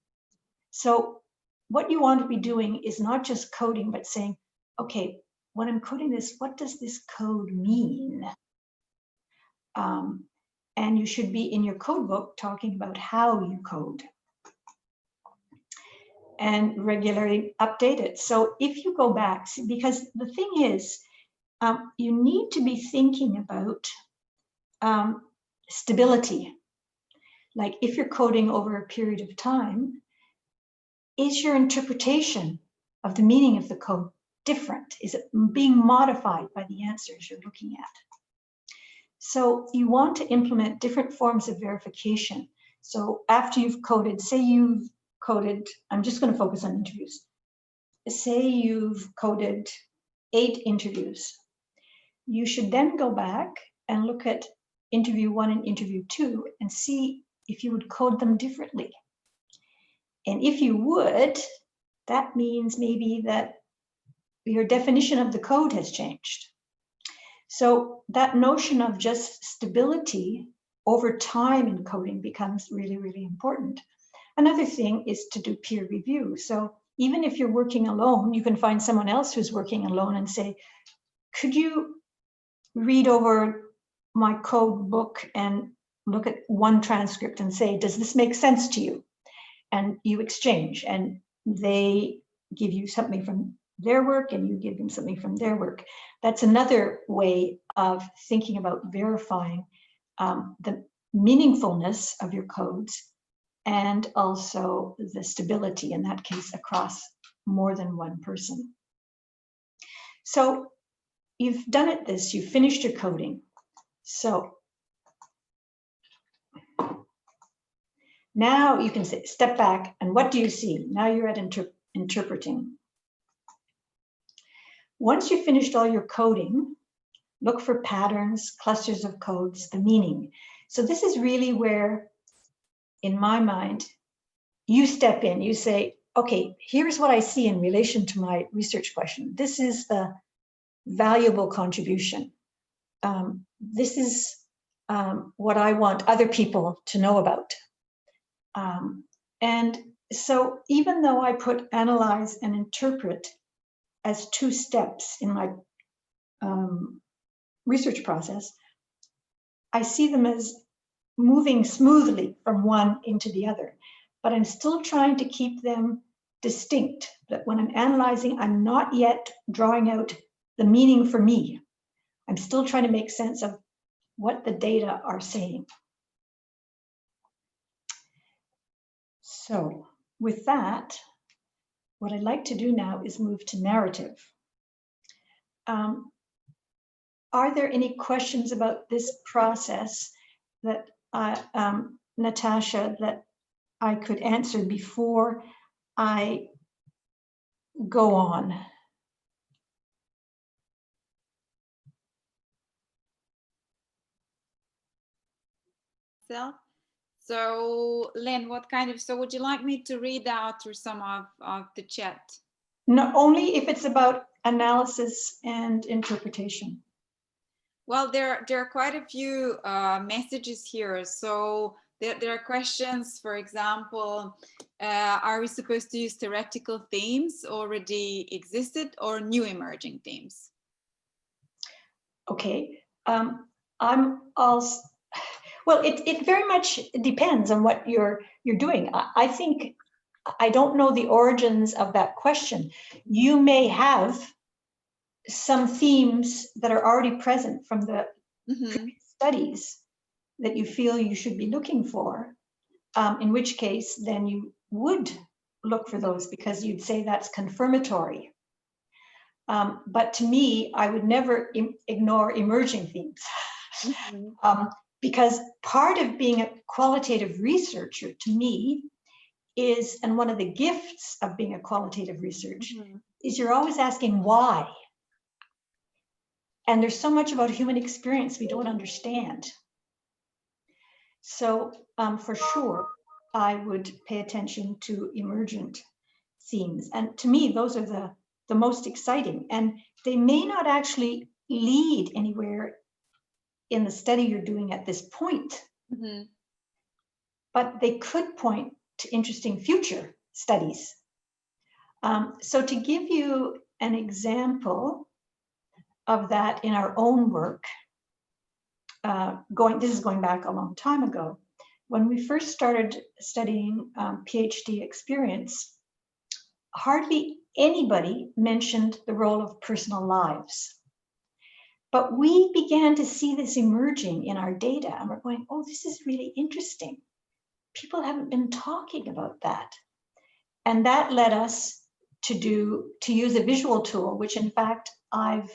So what you want to be doing is not just coding, but saying, okay, when I'm coding this, what does this code mean? And you should be in your code book talking about how you code and regularly update it. So if you go back, because the thing is, you need to be thinking about stability. Like if you're coding over a period of time, is your interpretation of the meaning of the code different? Is it being modified by the answers you're looking at? So you want to implement different forms of verification. So after you've coded, say you've coded, I'm just going to focus on interviews. Say you've coded 8 interviews. You should then go back and look at interview 1 and interview 2 and see if you would code them differently. And if you would, that means maybe that your definition of the code has changed. So that notion of just stability over time in coding becomes really, really important. Another thing is to do peer review. So even if you're working alone, you can find someone else who's working alone and say, could you read over my code book and look at one transcript and say, does this make sense to you? And you exchange, and they give you something from their work and you give them something from their work. That's another way of thinking about verifying the meaningfulness of your codes and also the stability, in that case, across more than one person. So you've done it this, you've finished your coding. So now you can step back, and what do you see? Now you're at interpreting. Once you've finished all your coding, look for patterns, clusters of codes, the meaning. So this is really where, in my mind, you step in, you say, okay, here's what I see in relation to my research question. This is the valuable contribution. This is what I want other people to know about. And so even though I put analyze and interpret as 2 steps in my research process, I see them as moving smoothly from one into the other, but I'm still trying to keep them distinct, that when I'm analyzing, I'm not yet drawing out the meaning for me. I'm still trying to make sense of what the data are saying. So with that, what I'd like to do now is move to narrative. Are there any questions about this process that Natasha, that I could answer before I go on? So Lynn, so would you like me to read out through some of the chat? No, only if it's about analysis and interpretation. Well, there are quite a few messages here. So there are questions, for example, are we supposed to use theoretical themes already existed or new emerging themes? Okay, I'm also, well, it very much depends on what you're doing. I think, I don't know the origins of that question. You may have some themes that are already present from the studies that you feel you should be looking for, in which case then you would look for those because you'd say that's confirmatory. But to me, I would never ignore emerging themes. Because part of being a qualitative researcher, to me, is, and one of the gifts of being a qualitative researcher, is you're always asking why. And there's so much about human experience we don't understand. So for sure, I would pay attention to emergent themes. And to me, those are the most exciting. And they may not actually lead anywhere in the study you're doing at this point, but they could point to interesting future studies. So to give you an example of that in our own work, this is going back a long time ago. When we first started studying PhD experience, hardly anybody mentioned the role of personal lives. But we began to see this emerging in our data, and we're going, oh, this is really interesting. People haven't been talking about that. And that led us to use a visual tool, which in fact I've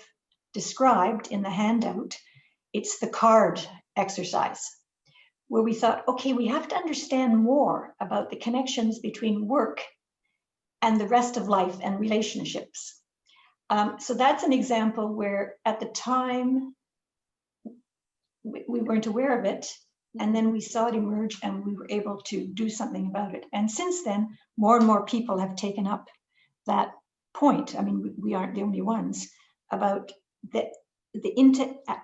described in the handout. It's the card exercise, where we thought, okay, we have to understand more about the connections between work and the rest of life and relationships. So that's an example where at the time we weren't aware of it, and then we saw it emerge and we were able to do something about it. And since then, more and more people have taken up that point. I mean, we aren't the only ones, about the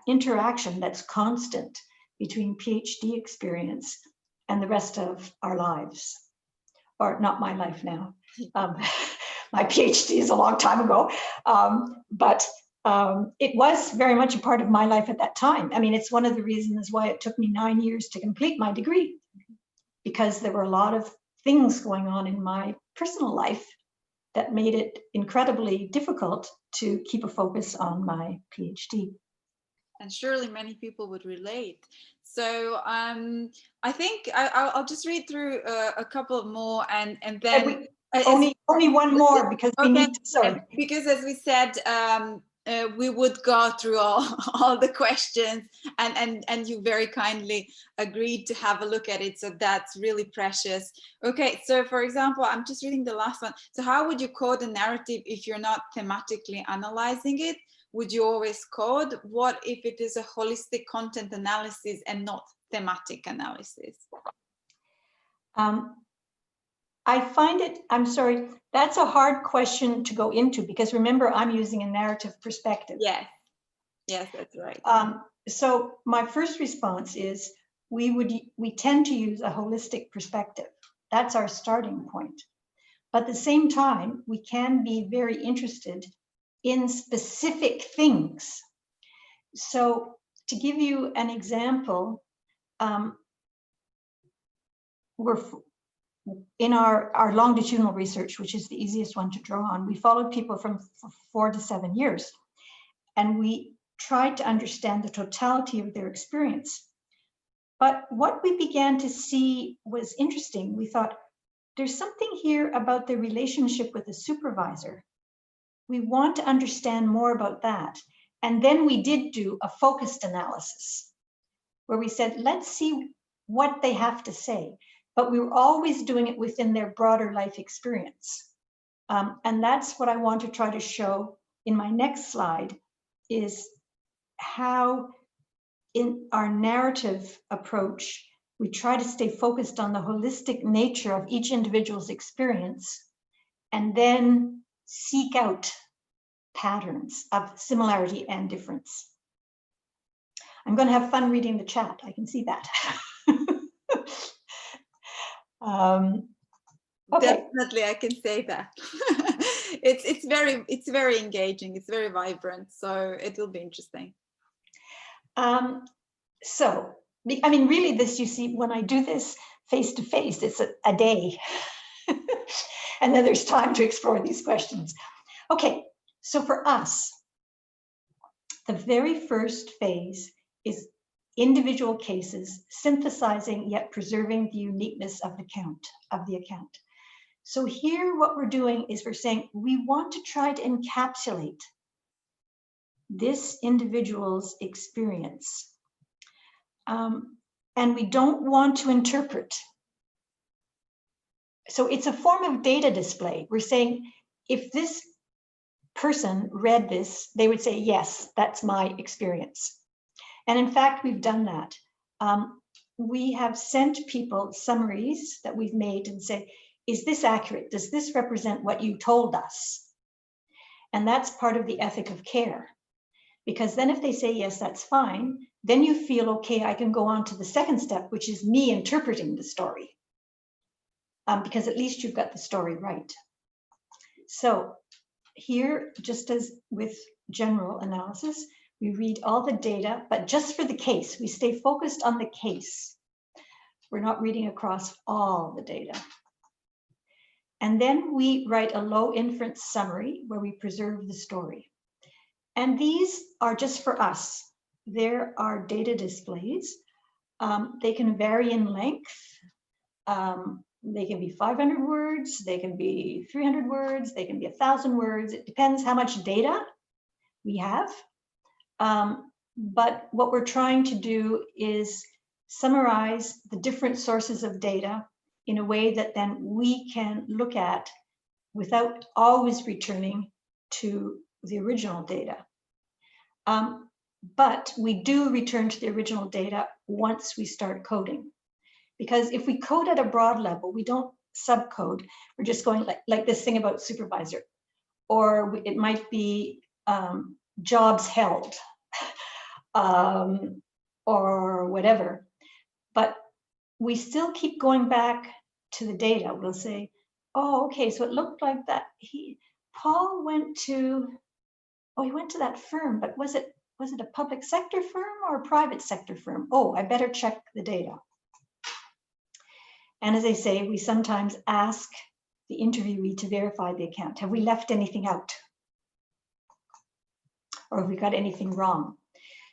interaction that's constant between PhD experience and the rest of our lives, or not my life now. My PhD is a long time ago, but it was very much a part of my life at that time. I mean, it's one of the reasons why it took me 9 years to complete my degree, because there were a lot of things going on in my personal life that made it incredibly difficult to keep a focus on my PhD. And surely many people would relate. So I think I'll just read through a couple more, and then only one more, because we need to, sorry. Because as we said, we would go through all the questions, and you very kindly agreed to have a look at it. So that's really precious. Okay, so for example, I'm just reading the last one. So how would you code a narrative if you're not thematically analyzing it? Would you always code? What if it is a holistic content analysis and not thematic analysis? I find it, I'm sorry, that's a hard question to go into, because remember, I'm using a narrative perspective. Yes, yes, that's right. So my first response is we tend to use a holistic perspective. That's our starting point. But at the same time, we can be very interested in specific things. So to give you an example, we're in our longitudinal research, which is the easiest one to draw on, we followed people for 4 to 7 years, and we tried to understand the totality of their experience. But what we began to see was interesting. We thought, there's something here about the relationship with the supervisor. We want to understand more about that. And then we did do a focused analysis where we said, let's see what they have to say. But we were always doing it within their broader life experience. And that's what I want to try to show in my next slide, is how in our narrative approach, we try to stay focused on the holistic nature of each individual's experience, and then seek out patterns of similarity and difference. I'm going to have fun reading the chat. I can see that. Okay. Definitely, I can say that. it's very engaging. It's very vibrant. So it will be interesting. So, I mean, really, this, you see, when I do this face to face, it's a day, and then there's time to explore these questions. Okay, so for us, the very first phase is individual cases, synthesizing yet preserving the uniqueness of the account. So here what we're doing is we're saying we want to try to encapsulate this individual's experience. And we don't want to interpret. So it's a form of data display. We're saying if this person read this, they would say, yes, that's my experience. And in fact, we've done that. We have sent people summaries that we've made and said, is this accurate? Does this represent what you told us? And that's part of the ethic of care. Because then if they say, yes, that's fine, then you feel, okay, I can go on to the second step, which is me interpreting the story. Because at least you've got the story right. So here, just as with general analysis, we read all the data, but just for the case, we stay focused on the case. We're not reading across all the data. And then we write a low inference summary where we preserve the story. And these are just for us. There are data displays. They can vary in length. They can be 500 words, they can be 300 words, they can be 1,000 words. It depends how much data we have. But what we're trying to do is summarize the different sources of data in a way that then we can look at without always returning to the original data. But we do return to the original data once we start coding. Because if we code at a broad level, we don't subcode. We're just going like this thing about supervisor, or it might be jobs held, or whatever. But we still keep going back to the data. We'll say, oh, okay, so it looked like that Paul went to, oh, he went to that firm, but was it a public sector firm or a private sector firm? Oh, I better check the data. And as I say, we sometimes ask the interviewee to verify the account. Have we left anything out? Or have we got anything wrong?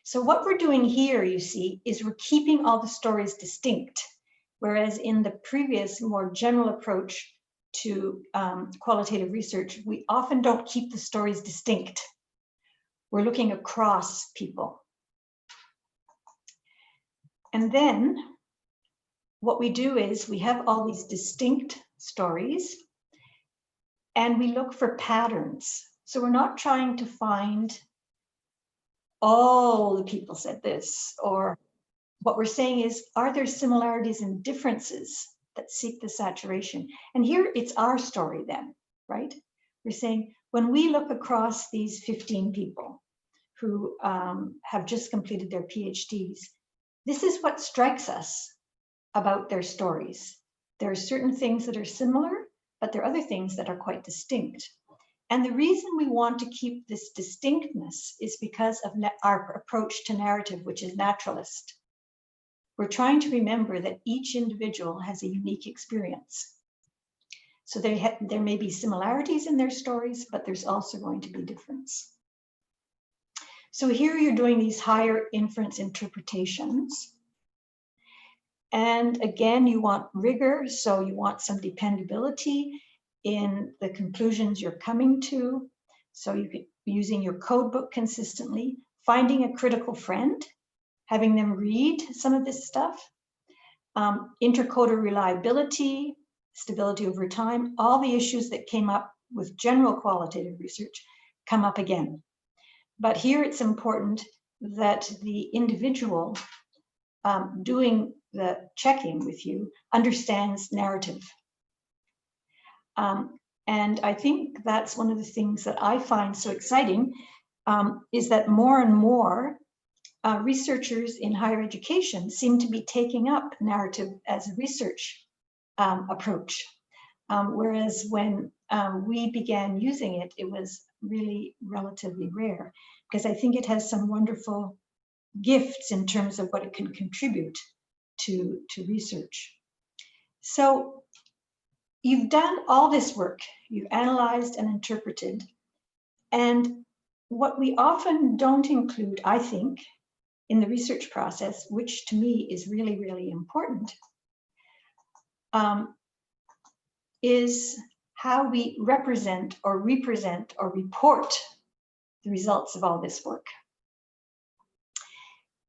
So what we're doing here, you see, is we're keeping all the stories distinct. Whereas in the previous, more general approach to qualitative research, we often don't keep the stories distinct. We're looking across people. And then what we do is we have all these distinct stories and we look for patterns. So we're not trying to find all the people said this, or what we're saying is, are there similarities and differences that seek the saturation? And here it's our story then, right? We're saying, when we look across these 15 people who have just completed their PhDs, this is what strikes us about their stories. There are certain things that are similar, but there are other things that are quite distinct. And the reason we want to keep this distinctness is because of our approach to narrative, which is naturalist. We're trying to remember that each individual has a unique experience. So there may be similarities in their stories, but there's also going to be difference. So here you're doing these higher inference interpretations. And again, you want rigor, so you want some dependability in the conclusions you're coming to. So you could be using your code book consistently, finding a critical friend, having them read some of this stuff, intercoder reliability, stability over time, all the issues that came up with general qualitative research come up again. But here it's important that the individual doing the checking with you understands narrative. And I think that's one of the things that I find so exciting, is that more and more researchers in higher education seem to be taking up narrative as a research approach. Whereas when we began using it, it was really relatively rare, because I think it has some wonderful gifts in terms of what it can contribute to research. So you've done all this work, you've analyzed and interpreted, and what we often don't include, I think, in the research process, which to me is really, really important, is how we represent or report the results of all this work.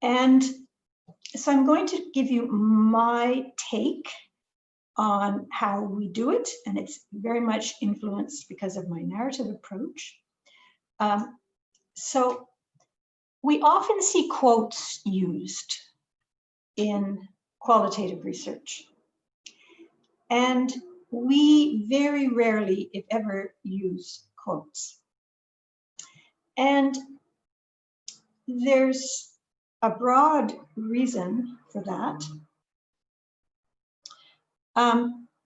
And so I'm going to give you my take on how we do it, and it's very much influenced because of my narrative approach. So we often see quotes used in qualitative research, and we very rarely, if ever, use quotes. And there's a broad reason for that.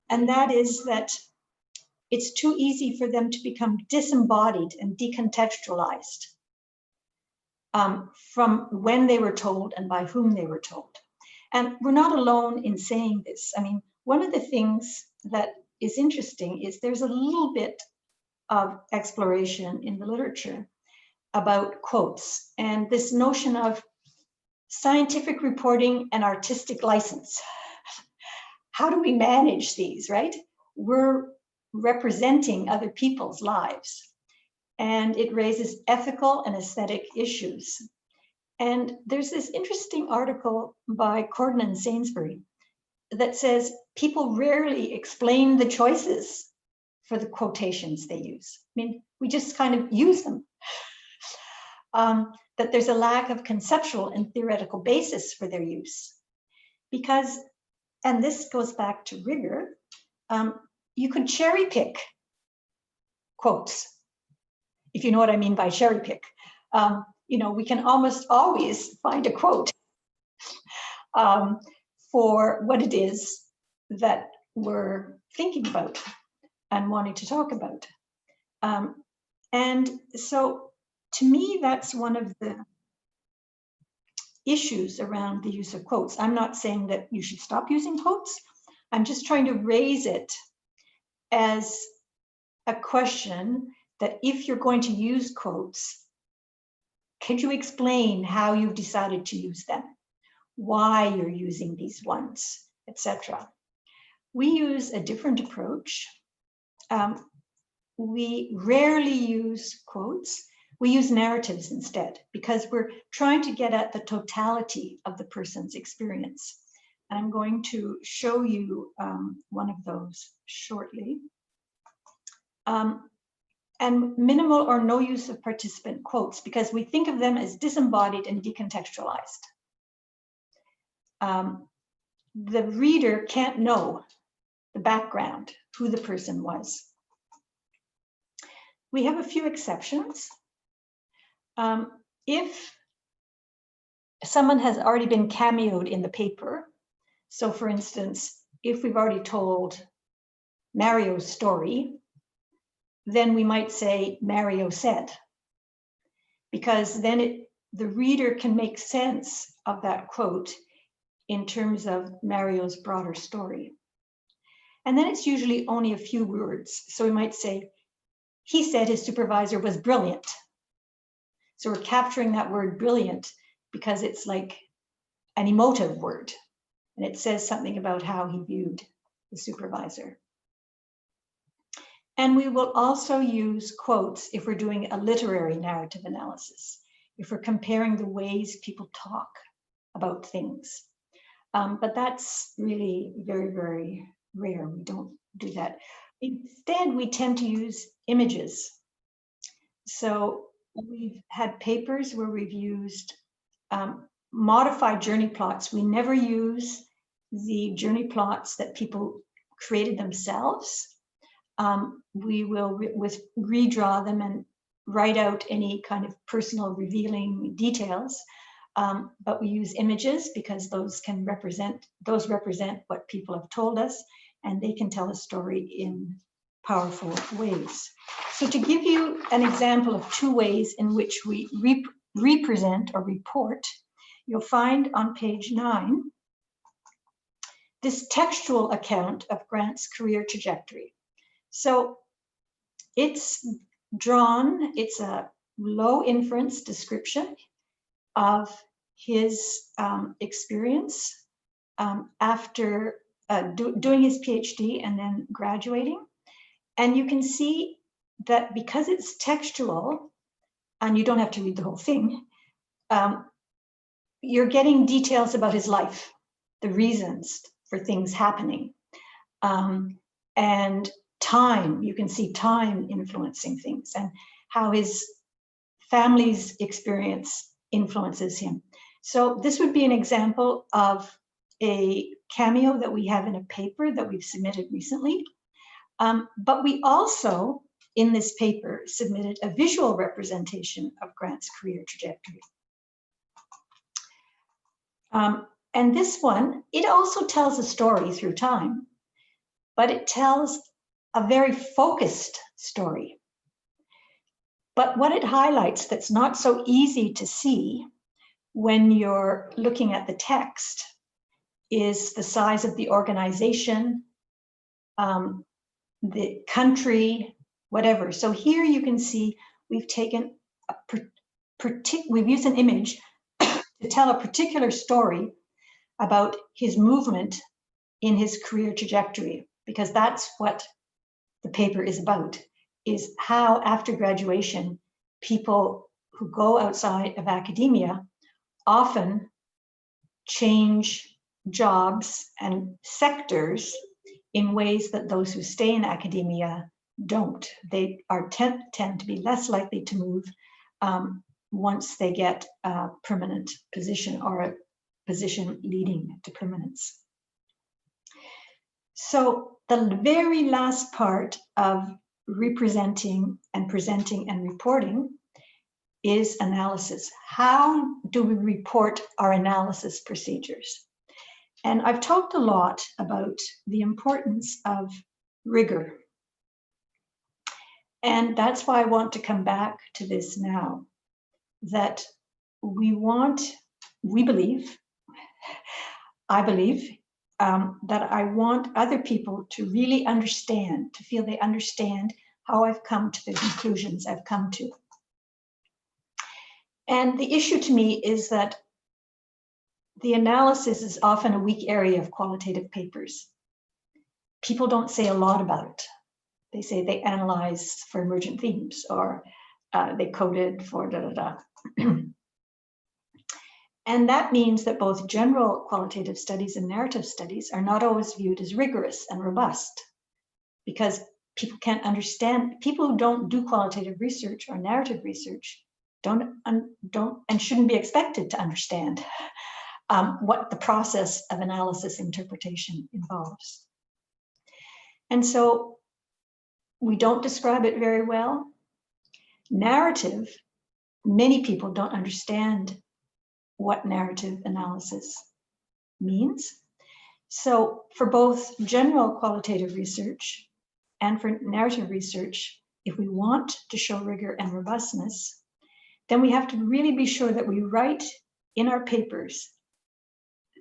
And that is that it's too easy for them to become disembodied and decontextualized from when they were told and by whom they were told. And we're not alone in saying this. I mean, one of the things that is interesting is there's a little bit of exploration in the literature about quotes and this notion of scientific reporting and artistic license. How do we manage these, right? We're representing other people's lives, and it raises ethical and aesthetic issues. And there's this interesting article by Corden and Sainsbury that says people rarely explain the choices for the quotations they use. I mean, we just kind of use them. That there's a lack of conceptual and theoretical basis for their use. Because, and this goes back to rigor, you could cherry pick quotes, if you know what I mean by cherry pick. You know, we can almost always find a quote for what it is that we're thinking about and wanting to talk about. And so to me, that's one of the issues around the use of quotes. I'm not saying that you should stop using quotes. I'm just trying to raise it as a question that if you're going to use quotes, could you explain how you've decided to use them, why you're using these ones, etc. We use a different approach. We rarely use quotes. We use narratives instead because we're trying to get at the totality of the person's experience. And I'm going to show you one of those shortly. And minimal or no use of participant quotes because we think of them as disembodied and decontextualized. The reader can't know the background, who the person was. We have a few exceptions. If someone has already been cameoed in the paper, so for instance, if we've already told Mario's story, then we might say Mario said, because then the reader can make sense of that quote in terms of Mario's broader story. And then it's usually only a few words. So we might say, he said his supervisor was brilliant. So we're capturing that word brilliant because it's like an emotive word. And it says something about how he viewed the supervisor. And we will also use quotes if we're doing a literary narrative analysis, if we're comparing the ways people talk about things. But that's really very, very rare. We don't do that. Instead, we tend to use images. So we've had papers where we've used modified journey plots. We never use the journey plots that people created themselves. We will redraw them and write out any kind of personal revealing details. But we use images because those represent what people have told us, and they can tell a story in powerful ways. So to give you an example of two ways in which we represent or report, you'll find on page 9 this textual account of Grant's career trajectory. So it's drawn, it's a low inference description of his experience after doing his PhD and then graduating. And you can see that because it's textual, and you don't have to read the whole thing, you're getting details about his life, the reasons for things happening, and time. You can see time influencing things and how his family's experience influences him. So this would be an example of a cameo that we have in a paper that we've submitted recently. But we also, in this paper, submitted a visual representation of Grant's career trajectory. And this one, it also tells a story through time, but it tells a very focused story. But what it highlights that's not so easy to see when you're looking at the text is the size of the organization, the country, whatever. So here you can see we've taken we've used an image to tell a particular story about his movement in his career trajectory, because that's what the paper is about, is how after graduation, people who go outside of academia often change jobs and sectors in ways that those who stay in academia don't. They are tend to be less likely to move once they get a permanent position or a position leading to permanence. So the very last part of representing and presenting and reporting is analysis. How do we report our analysis procedures? And I've talked a lot about the importance of rigor. And that's why I want to come back to this now, that I believe that I want other people to really understand, to feel they understand how I've come to the conclusions I've come to. And the issue to me is that the analysis is often a weak area of qualitative papers. People don't say a lot about it. They say they analyze for emergent themes, or they coded for da da da. And that means that both general qualitative studies and narrative studies are not always viewed as rigorous and robust, because people can't understand, people who don't do qualitative research or narrative research don't and shouldn't be expected to understand what the process of analysis interpretation involves. And so we don't describe it very well. Narrative, many people don't understand what narrative analysis means. So for both general qualitative research and for narrative research, if we want to show rigor and robustness, then we have to really be sure that we write in our papers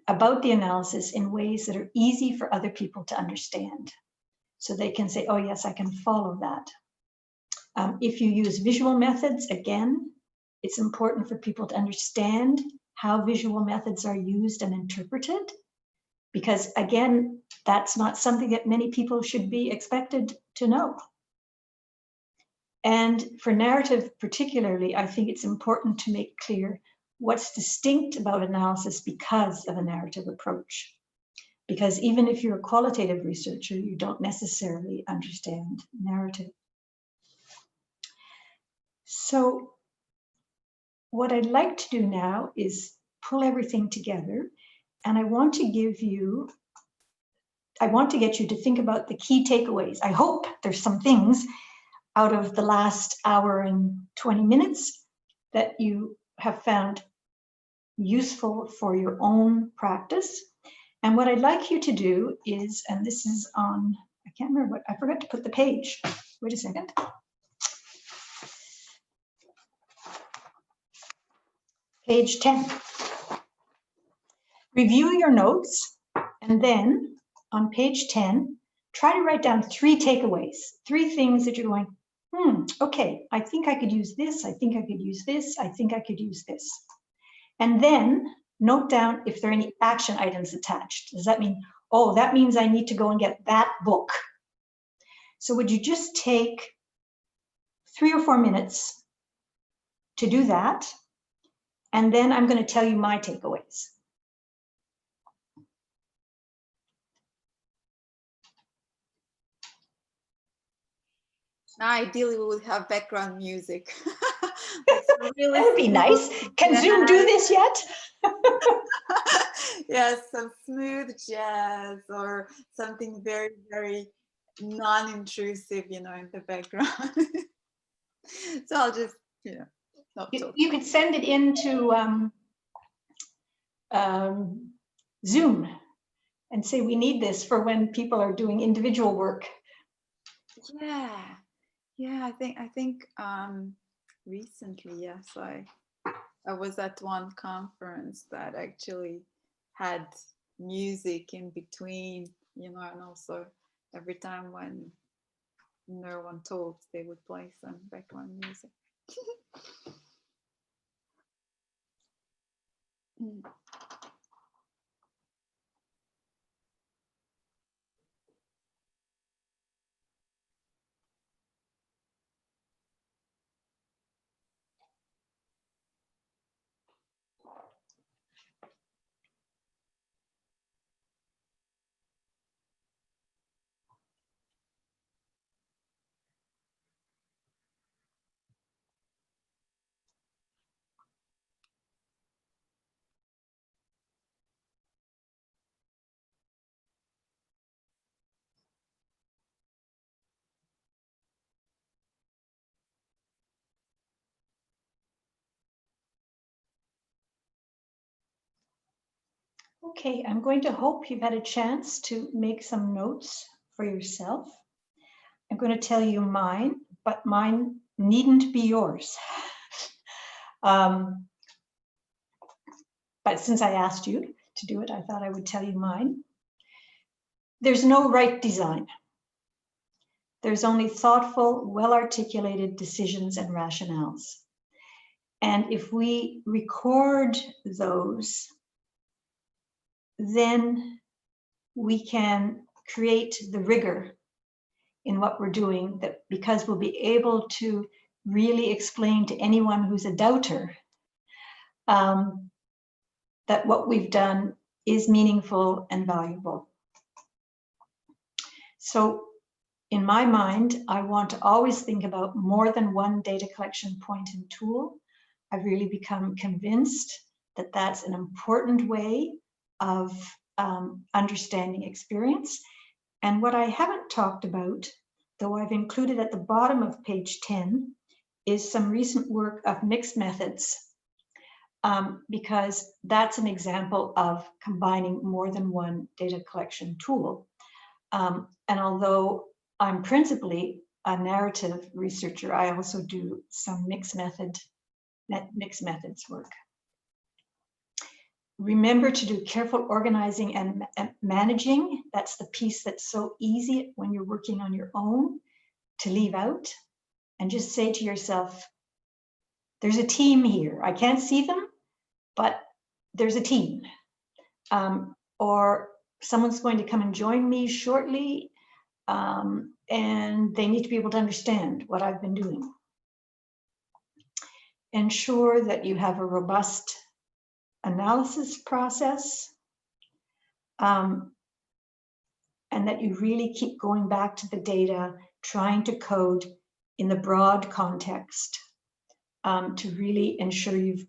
about the analysis in ways that are easy for other people to understand. So they can say, oh yes, I can follow that. If you use visual methods, again, it's important for people to understand how visual methods are used and interpreted, because again, that's not something that many people should be expected to know. And for narrative particularly, I think it's important to make clear what's distinct about analysis because of a narrative approach. Because even if you're a qualitative researcher, you don't necessarily understand narrative. So what I'd like to do now is pull everything together, and I want to get you to think about the key takeaways. I hope there's some things out of the last hour and 20 minutes that you have found useful for your own practice. And what I'd like you to do is, and this is on, I can't remember what, I forgot to put the page. Wait a second. Page 10. Review your notes, and then on page 10, try to write down 3 takeaways, 3 things that you're going, okay, I think I could use this, I think I could use this, I think I could use this. And then note down if there are any action items attached. Does that mean, oh, that means I need to go and get that book? So would you just take 3 or 4 minutes to do that? And then I'm going to tell you my takeaways. Now, ideally, we would have background music. Really, that would be nice. Can Zoom do this yet? Yes, some smooth jazz or something very, very non-intrusive, in the background. So I'll just, not talk. You could send it into Zoom and say we need this for when people are doing individual work. Yeah, I think recently, yes, I was at one conference that actually had music in between, and also every time when no one talks, they would play some background music. Okay, I'm going to hope you've had a chance to make some notes for yourself. I'm going to tell you mine, but mine needn't be yours. But since I asked you to do it, I thought I would tell you mine. There's no right design. There's only thoughtful, well-articulated decisions and rationales. And if we record those, then we can create the rigor in what we're doing, that because we'll be able to really explain to anyone who's a doubter that what we've done is meaningful and valuable. So in my mind, I want to always think about more than one data collection point and tool. I've really become convinced that that's an important way of understanding experience. And what I haven't talked about, though I've included at the bottom of page 10, is some recent work of mixed methods, because that's an example of combining more than one data collection tool. And although I'm principally a narrative researcher, I also do some mixed methods work. Remember to do careful organizing and managing. That's the piece that's so easy when you're working on your own to leave out, and just say to yourself, there's a team here. I can't see them, but there's a team. Or someone's going to come and join me shortly, and they need to be able to understand what I've been doing. Ensure that you have a robust analysis process, and that you really keep going back to the data, trying to code in the broad context, to really ensure you've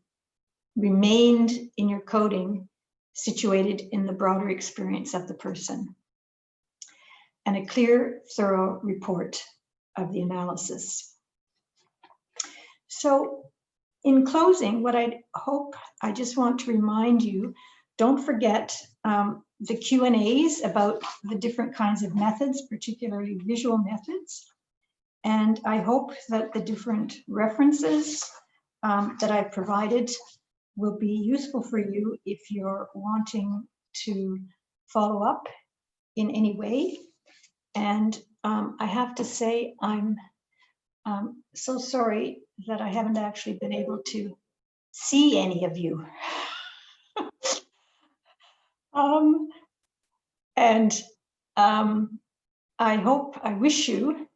remained in your coding situated in the broader experience of the person. And a clear, thorough report of the analysis. So in closing, what I just want to remind you, don't forget the Q&As about the different kinds of methods, particularly visual methods. And I hope that the different references that I've provided will be useful for you if you're wanting to follow up in any way. And I have to say, I'm so sorry that I haven't actually been able to see any of you. I wish you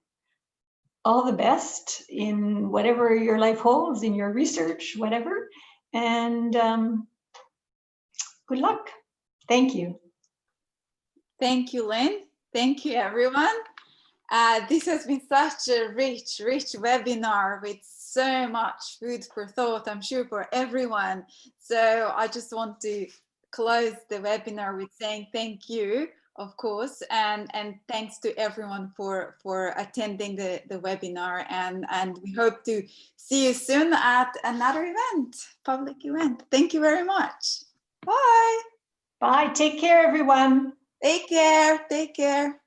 all the best in whatever your life holds, in your research, whatever, and good luck. Thank you. Thank you, Lynn. Thank you, everyone. This has been such a rich webinar with so much food for thought, I'm sure, for everyone. So I just want to close the webinar with saying thank you, of course, and thanks to everyone for attending the webinar, and we hope to see you soon at another event, public event. Thank you very much. Bye. Bye. Take care, everyone. Take care. Take care.